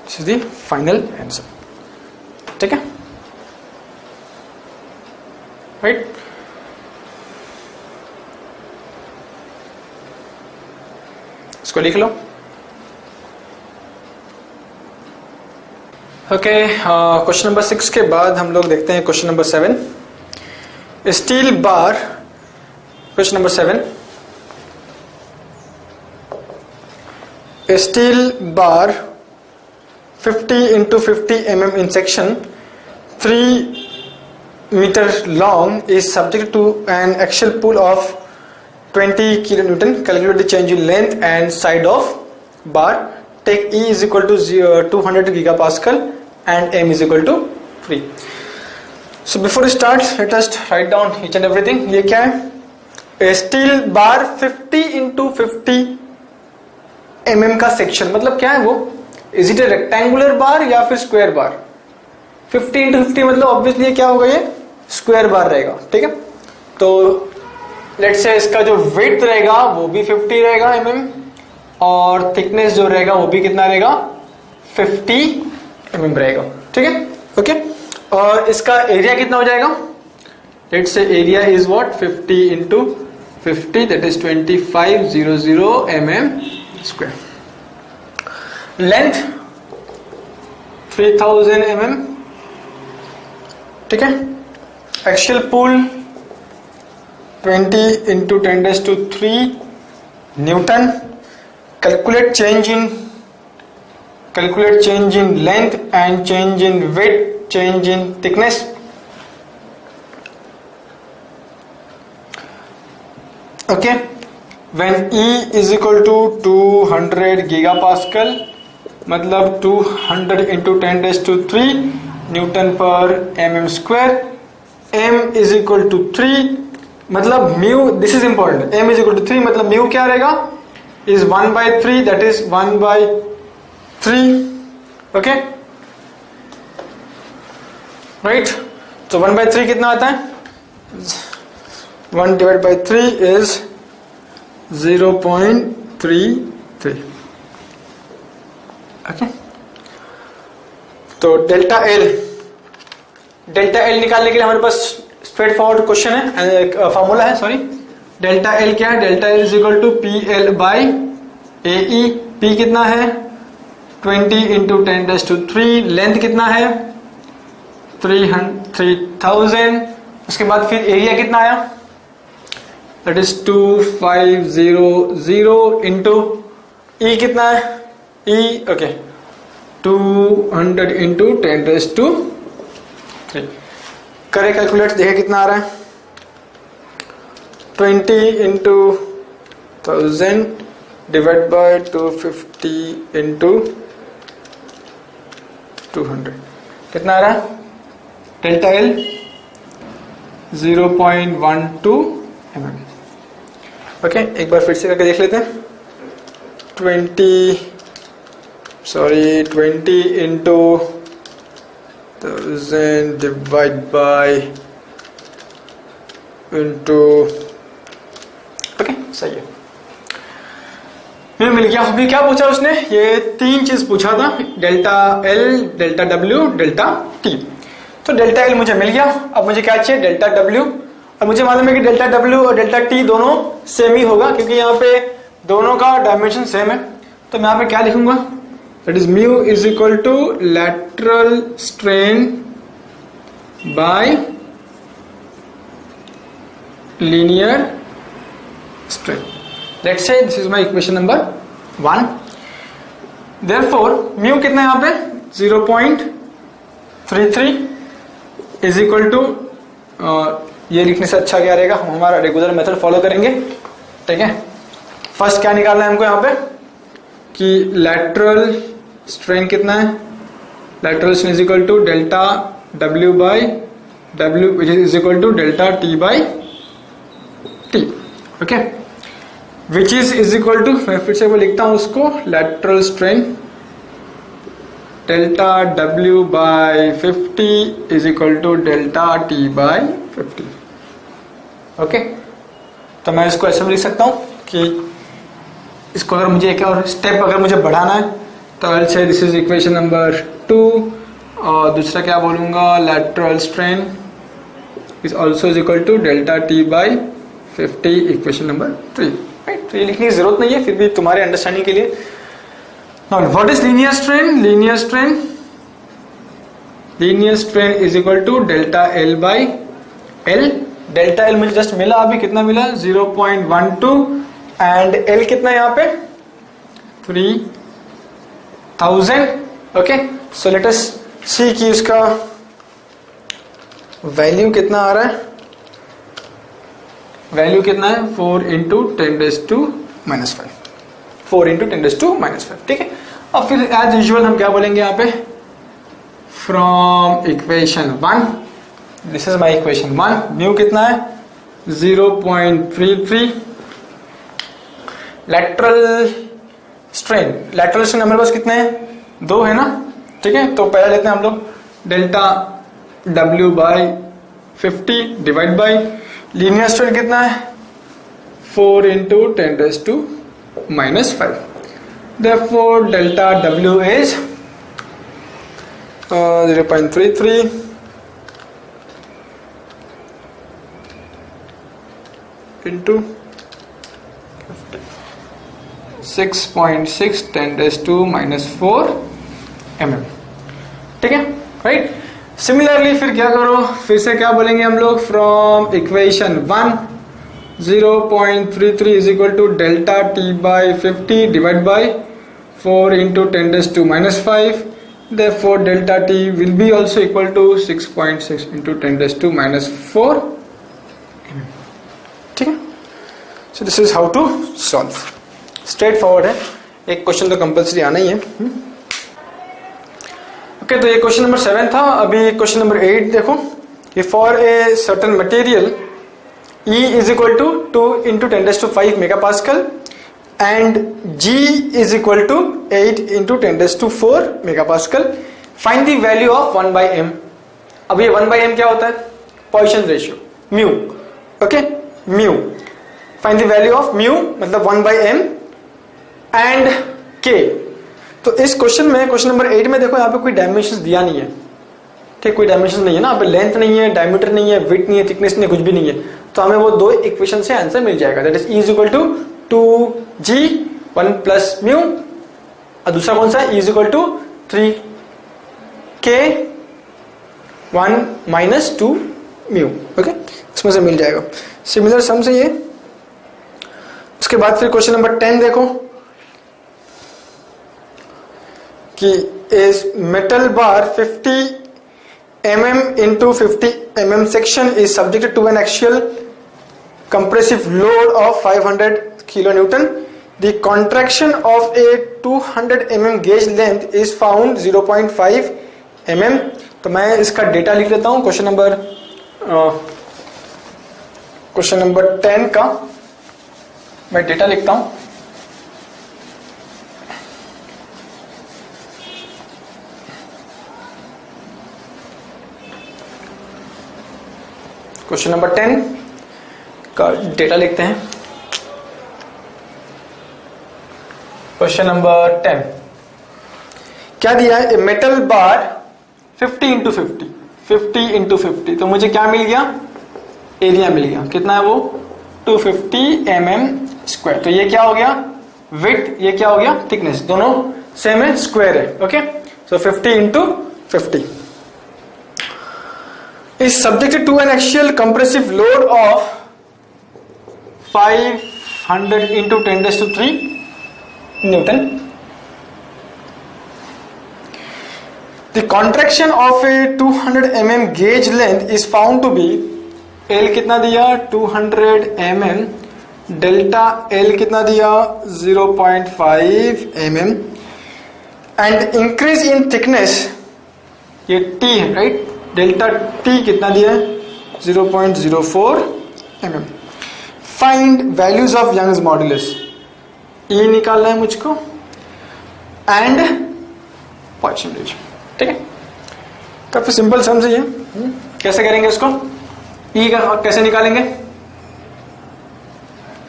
this is the final answer। ठीक है, राइट। इसको लिख लो। ओके, क्वेश्चन नंबर 6 के बाद हम लोग देखते हैं question number 7। Steel bar, question number 7, steel bar 50 into 50 mm in section 3 meter long is subject to an axial pull of 20 kilonewton. Calculate the change in length and side of bar. Take E is equal to 200 gigapascal and M is equal to 3. So before we start, let us write down each and everything. ये क्या है? A steel bar 50 into 50 mm का section, मतलब क्या है वो? Is it A rectangular बार या फिर स्क्वायर बार? 50 into 50 मतलब ऑब्वियसली क्या होगा, ये स्क्वायर बार रहेगा। ठीक है, तो लेट्स से इसका जो विड्थ रहेगा वो भी 50 रहेगा mm, और थिकनेस जो रहेगा वो भी कितना रहेगा, 50 mm रहेगा। ठीक है, ओके। और इसका एरिया कितना हो जाएगा? Let's say area is what, 50 into 50, that is 2500 mm square. Length 3000 mm। ठीक है, axial pull 20 into 10⁻³ newton. Calculate change in length and change in width, change in thickness. Okay, when E is equal to 200 gigapascal, मतलब 200 into 10⁻³ Newton per mm square. M is equal to 3, मतलब mu, this is important, M is equal to 3 मतलब mu क्या रहेगा, is 1/3, that is 1/3। Okay, right. तो 1/3 कितना आता है? 1/3 is 0.33। Okay, तो डेल्टा एल निकालने के लिए हमारे पास स्ट्रेट फॉरवर्ड क्वेश्चन है, फॉर्मूला है, सॉरी। डेल्टा एल क्या है? Delta L is equal to PL by AE। P कितना है? 20 into 10⁻³। लेंथ कितना है? 3000। उसके बाद फिर एरिया कितना आया? दैट इज 2500 इंटू E कितना है? E, ओके, 200 into 10⁻³ करे कैलकुलेट, देखे कितना आ रहा है? 20 into 1000 डिवाइड बाय 250 into 200, कितना आ रहा है? Delta L 0.12 mm। ओके, एक बार फिर से करके देख लेते हैं। 20 into 1000 divide by into, okay, सही है, मिल गया। अभी क्या पूछा उसने? ये 3 चीज पूछा था, delta L, delta W, delta T. तो डेल्टा एल मुझे मिल गया, अब मुझे क्या चाहिए? Delta W. और मुझे मालूम है कि डेल्टा डब्ल्यू और डेल्टा टी दोनों सेम ही होगा, क्योंकि यहाँ पे दोनों का डायमेंशन सेम है। तो मैं यहाँ पे क्या लिखूंगा? That is mu is equal to lateral strain by linear strain. Let's say this is my equation number 1। Therefore mu कितना है यहाँ पे? 0.33 इज इक्वल टू ये लिखने से अच्छा क्या रहेगा, हम हमारा रेगुलर मेथड फॉलो करेंगे। ठीक है, फर्स्ट क्या निकालना है हमको यहाँ पे कि लैटरल स्ट्रेन कितना है, lateral strain is equal to delta W by W which is equal to delta T by T। Okay, which is equal to, मैं फिर से वो लिखता हूं उसको, lateral strain delta W by 50 is equal to delta T by 50। Okay, तो मैं इसको ऐसे भी लिख सकता हूं कि इसको अगर मुझे एक और स्टेप अगर मुझे बढ़ाना है तो I will say this is equation number 2, और दूसरा क्या बोलूंगा, lateral strain is also is equal to delta T by 50, equation number 3। Right, तो ये लिखने की जरूरत नहीं है, फिर भी तुम्हारे अंडरस्टैंडिंग के लिए। Now what is linear strain, linear strain is equal to delta L by L। Delta L मुझे जस्ट मिला, अभी कितना मिला, 0.12, एंड L कितना है यहाँ पे 3000। ओके, सो लेट अस सी कि उसका वैल्यू कितना आ रहा है, वैल्यू कितना है 4 इंटू 10⁻⁻5, 4 इंटू 10⁻⁻5। ठीक है, और फिर एज यूजुअल हम क्या बोलेंगे यहाँ पे, from equation 1, this is my equation 1, mu कितना है 0.33, लैटरल स्ट्रेन हमारे पास कितने हैं, 2 है ना। ठीक है, तो पहले लेते हैं हम लोग delta W by 50 divide by linear strain कितना है 4 into 10⁻⁻5। Therefore delta W is 0.33 into 6.6 10⁻⁴ mm। ठीक है, राइट। सिमिलरली फिर क्या करो, फिर से क्या बोलेंगे हम लोग, from equation 1 0.33 is equal to delta T by 50 divide by 4 into 10⁻⁵। Therefore delta T will be also equal to 6.6 into 10⁻⁴। ठीक है, so this is how to solve, straightforward है, एक क्वेश्चन तो कंपल्सरी आना ही है। ओके, तो ये question number 7 था। अभी क्वेश्चन नंबर 8 देखो कि for a certain material E is equal to 2 into 10⁵ megapascal and G is equal to 8 into 10⁴ megapascal, find the value of 1/m। अब ये 1/m क्या होता है, Poisson ratio, mu. Okay, mu, find the value of mu मतलब 1/m and k। तो इस question में, question number 8 में देखो यहाँ पे कोई डायमेंशन दिया नहीं है। ठीक, कोई डायमेंशन नहीं है ना, यहाँ पे लेंथ नहीं है, डायमीटर नहीं है, विड्थ नहीं है, थिकनेस नहीं है, कुछ भी नहीं है। तो हमें वो 2 इक्वेशन से आंसर मिल जाएगा, that is E is equal to 2G 1 plus mu, और दूसरा कौन सा है, E is equal to 3K 1 minus 2 mu. Okay, इसमें से मिल जाएगा, सिमिलर सम से ये। उसके बाद फिर क्वेश्चन नंबर 10 देखो कि इस metal bar 50 mm into 50 mm section is subjected to an axial compressive load of 500 kilonewton. The contraction of a 200 mm gauge length is found 0.5 mm। तो मैं इसका डेटा लिख लेता हूं, क्वेश्चन नंबर 10 का मैं डेटा लिखता हूं। क्वेश्चन नंबर 10 का डेटा लिखते हैं। क्वेश्चन नंबर 10 क्या दिया है, मेटल बार 50 इंटू 50, तो मुझे क्या मिल गया, एरिया मिल गया, कितना है वो 250 mm²। तो ये क्या हो गया विड्थ, ये क्या हो गया थिकनेस, दोनों सेम है, स्क्वायर है। Okay, so 50 into 50 is subjected to an axial compressive load of 500 into 10⁻³ Newton. The contraction of a 200 mm gauge length is found to be L कितना दिया 200 mm, डेल्टा एल कितना दिया 0.5 mm, and increase in thickness ये T है right, delta T कितना दिया है 0.04 mm. Find values of Young's modulus, E निकालना है मुझको एंड पॉइसन रेशियो, ठीक है। काफी सिंपल समझ है, कैसे करेंगे इसको, ई का कैसे निकालेंगे,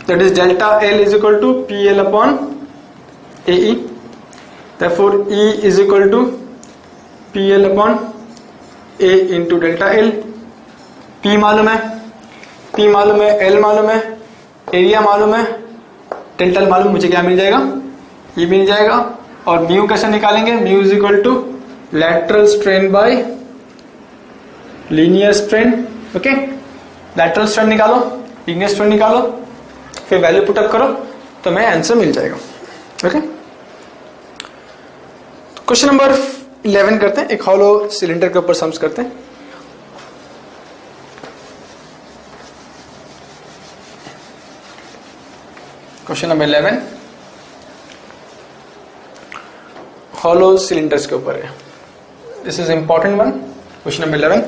that is delta L is equal to P L upon A E, therefore E is equal to P L upon A into delta L. P मालूम है, पी मालूम है, एल मालूम है, एरिया मालूम है, डेल्टा एल मालूम, मुझे क्या मिल जाएगा, ये मिल जाएगा। और म्यू कैसे निकालेंगे, mu is equal to lateral strain by linear strain, okay. Lateral strain निकालो, लीनियर स्ट्रेन निकालो, फिर वैल्यू पुटअप करो तो मैं आंसर मिल जाएगा, ओके। क्वेश्चन नंबर 11 करते हैं, एक हॉलो सिलेंडर के ऊपर सम्स करते हैं। क्वेश्चन नंबर 11 हॉलो सिलेंडर्स के ऊपर है, this is important one. Question number 11,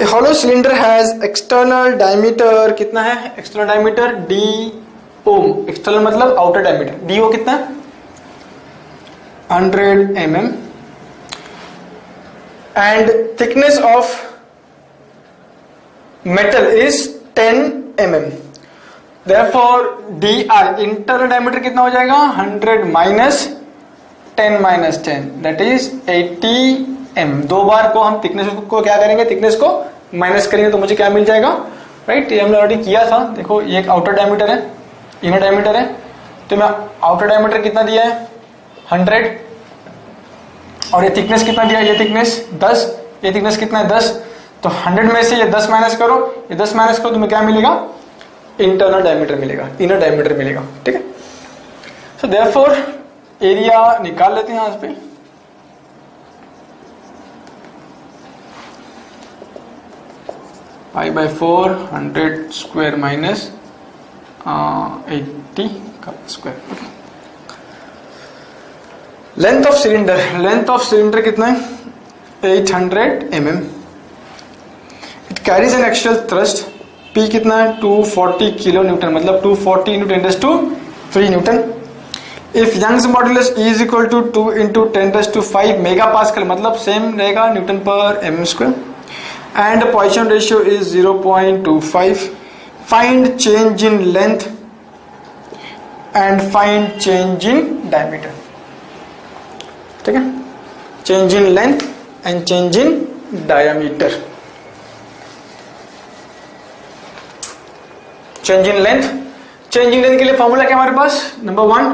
A hollow cylinder has external diameter कितना है, एक्सटर्नल डायमीटर डी ओम, एक्सटर्नल मतलब आउटर डायमीटर, डी ओ कितना है 100 mm, and thickness of metal is 10 mm. Therefore DI internal diameter कितना हो जाएगा 100 minus 10 minus 10 that is 80 mm। दो बार को हम थिकनेस को क्या करेंगे, थिकनेस को माइनस करेंगे तो मुझे क्या मिल जाएगा, राइट। ये हमने ऑलरेडी किया था, देखो ये एक आउटर डायमीटर है, इनर डायमीटर है, तो मैं आउटर डायमीटर कितना दिया है 100, और ये थिकनेस कितना दिया है, ये थिकनेस 10, ये थिकनेस कितना है 10, तो 100 में से ये 10 माइनस करो, ये 10 माइनस करो, तुम्हें क्या मिलेगा, इंटरनल डायमीटर मिलेगा, इनर डायमीटर मिलेगा, ठीक है। सो देयरफॉर एरिया निकाल लेते हैं यहाँ पे, पाई बाय 4 100 स्क्वायर माइनस 80 का square, okay. Length of cylinder, length of cylinder कितना है 800 mm, it carries an axial thrust, P कितना है 240 किलो न्यूटन, मतलब 240 into 10⁵ newton. If Young's modulus E is equal to 2 into 10⁵ megapascal, मतलब same रहेगा newton per mm square, and Poisson ratio is 0.25। Find change in length and find change in diameter, ठीक है, change in length and change in diameter. Change in length, change in length के लिए formula क्या हमारे पास, number 1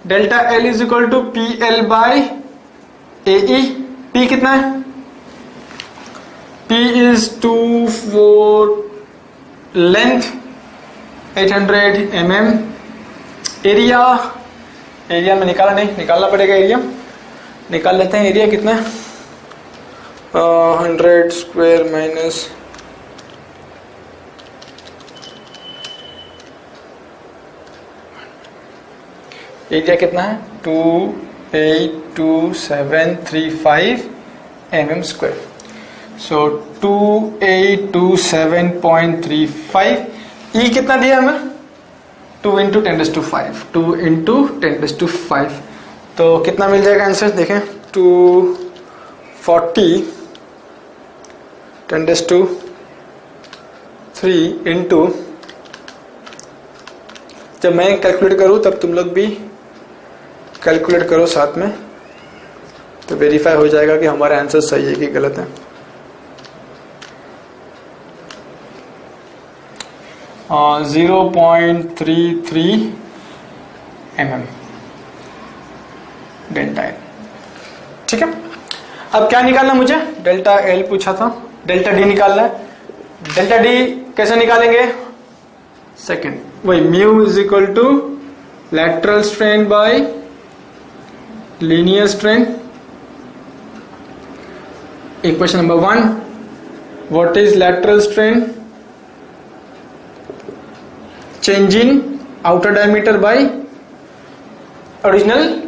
delta L is equal to P L by A E. P कितना है, P is 24, length 800 mm, area, area में निकाला नहीं, निकालना पड़ेगा, एरिया निकाल लेते हैं, एरिया कितना है 100 स्क्वायर माइनस एरिया कितना है 282,735 mm स्क्वायर, सो 2827.35। ई कितना दिया हमें 2 इंटू 10⁵, 2 इंटू 10⁵, तो कितना मिल जाएगा आंसर, देखें 240 10⁵ इंटू, जब मैं कैलकुलेट करूं तब तुम लोग भी कैलकुलेट करो साथ में, तो वेरीफाई हो जाएगा कि हमारा आंसर सही है कि गलत है। 0.33 mm डेल्टा एल, ठीक है। अब क्या निकालना मुझे, डेल्टा एल पूछा था, डेल्टा डी निकालना है। डेल्टा डी कैसे निकालेंगे, सेकेंड वही mu is equal to lateral strain by linear strain. Equation number 1, what is lateral strain, change in outer diameter by original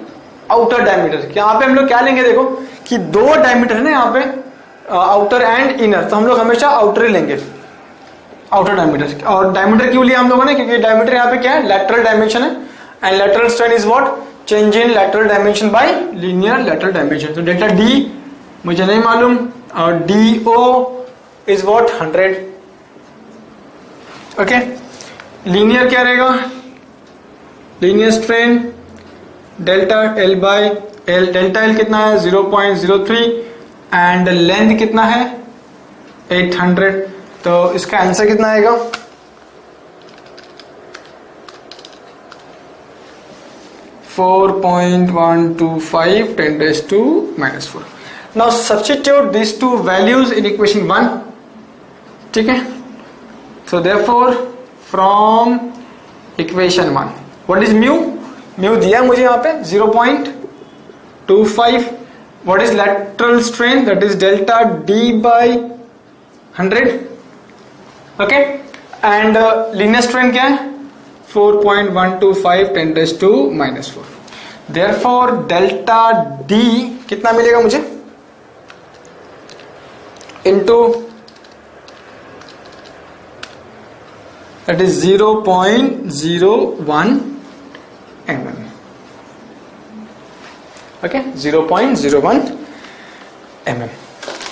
outer diameter. यहाँ पे हम लोग क्या लेंगे, देखो कि दो डायमीटर है ना यहाँ पे, आउटर एंड इनर, तो हम लोग हमेशा आउटर ही लेंगे, आउटर डायमीटर। और डायमीटर क्यों लिया हम लोगों ने, क्योंकि डायमीटर यहाँ पे क्या है, लैटरल डायमेंशन है, and lateral strain is what, change in lateral dimension by linear lateral dimension. तो डेल्टा डी मुझे नहीं मालूम, और D O is what 100। Okay, linear क्या रहेगा, linear strain delta L by L, delta L कितना है 0.03 एंड लेंथ कितना है 800। तो इसका आंसर कितना आएगा, (4.125 10⁻⁻⁴). Now substitute these two values in equation 1. ठीक है, so therefore from equation 1 what is mu, mu दिया मुझे यहाँ पे 0.25, what is lateral strain, that is delta d by 100, okay, and linear strain क्या है 4.125 10⁻⁻⁴। therefore delta d कितना मिलेगा मुझे, into that is 0.01 mm, okay, 0.01 mm,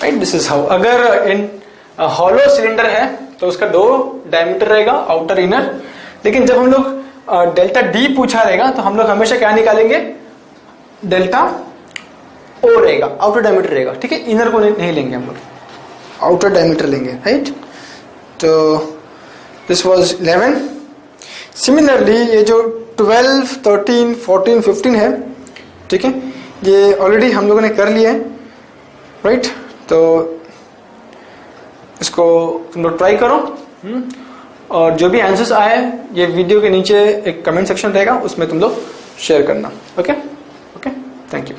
right, this is how। अगर इन हॉलो सिलेंडर है तो उसका दो डायमीटर रहेगा, आउटर इनर, लेकिन जब हम लोग डेल्टा डी पूछा रहेगा तो हम लोग हमेशा क्या निकालेंगे, डेल्टा ओ रहेगा, आउटर डायमीटर रहेगा, ठीक है, इनर को नहीं लेंगे हम लोग, आउटर डायमीटर लेंगे, राइट। तो दिस वाज 11। सिमिलरली ये जो 12, 13, 14, 15 है, ठीक है, ये ऑलरेडी हम लोगों ने कर लिया है, राइट। तो इसको तुम लोग ट्राई करो, और जो भी आंसर्स आए ये वीडियो के नीचे एक कमेंट सेक्शन रहेगा, उसमें तुम लोग शेयर करना। Okay, thank you.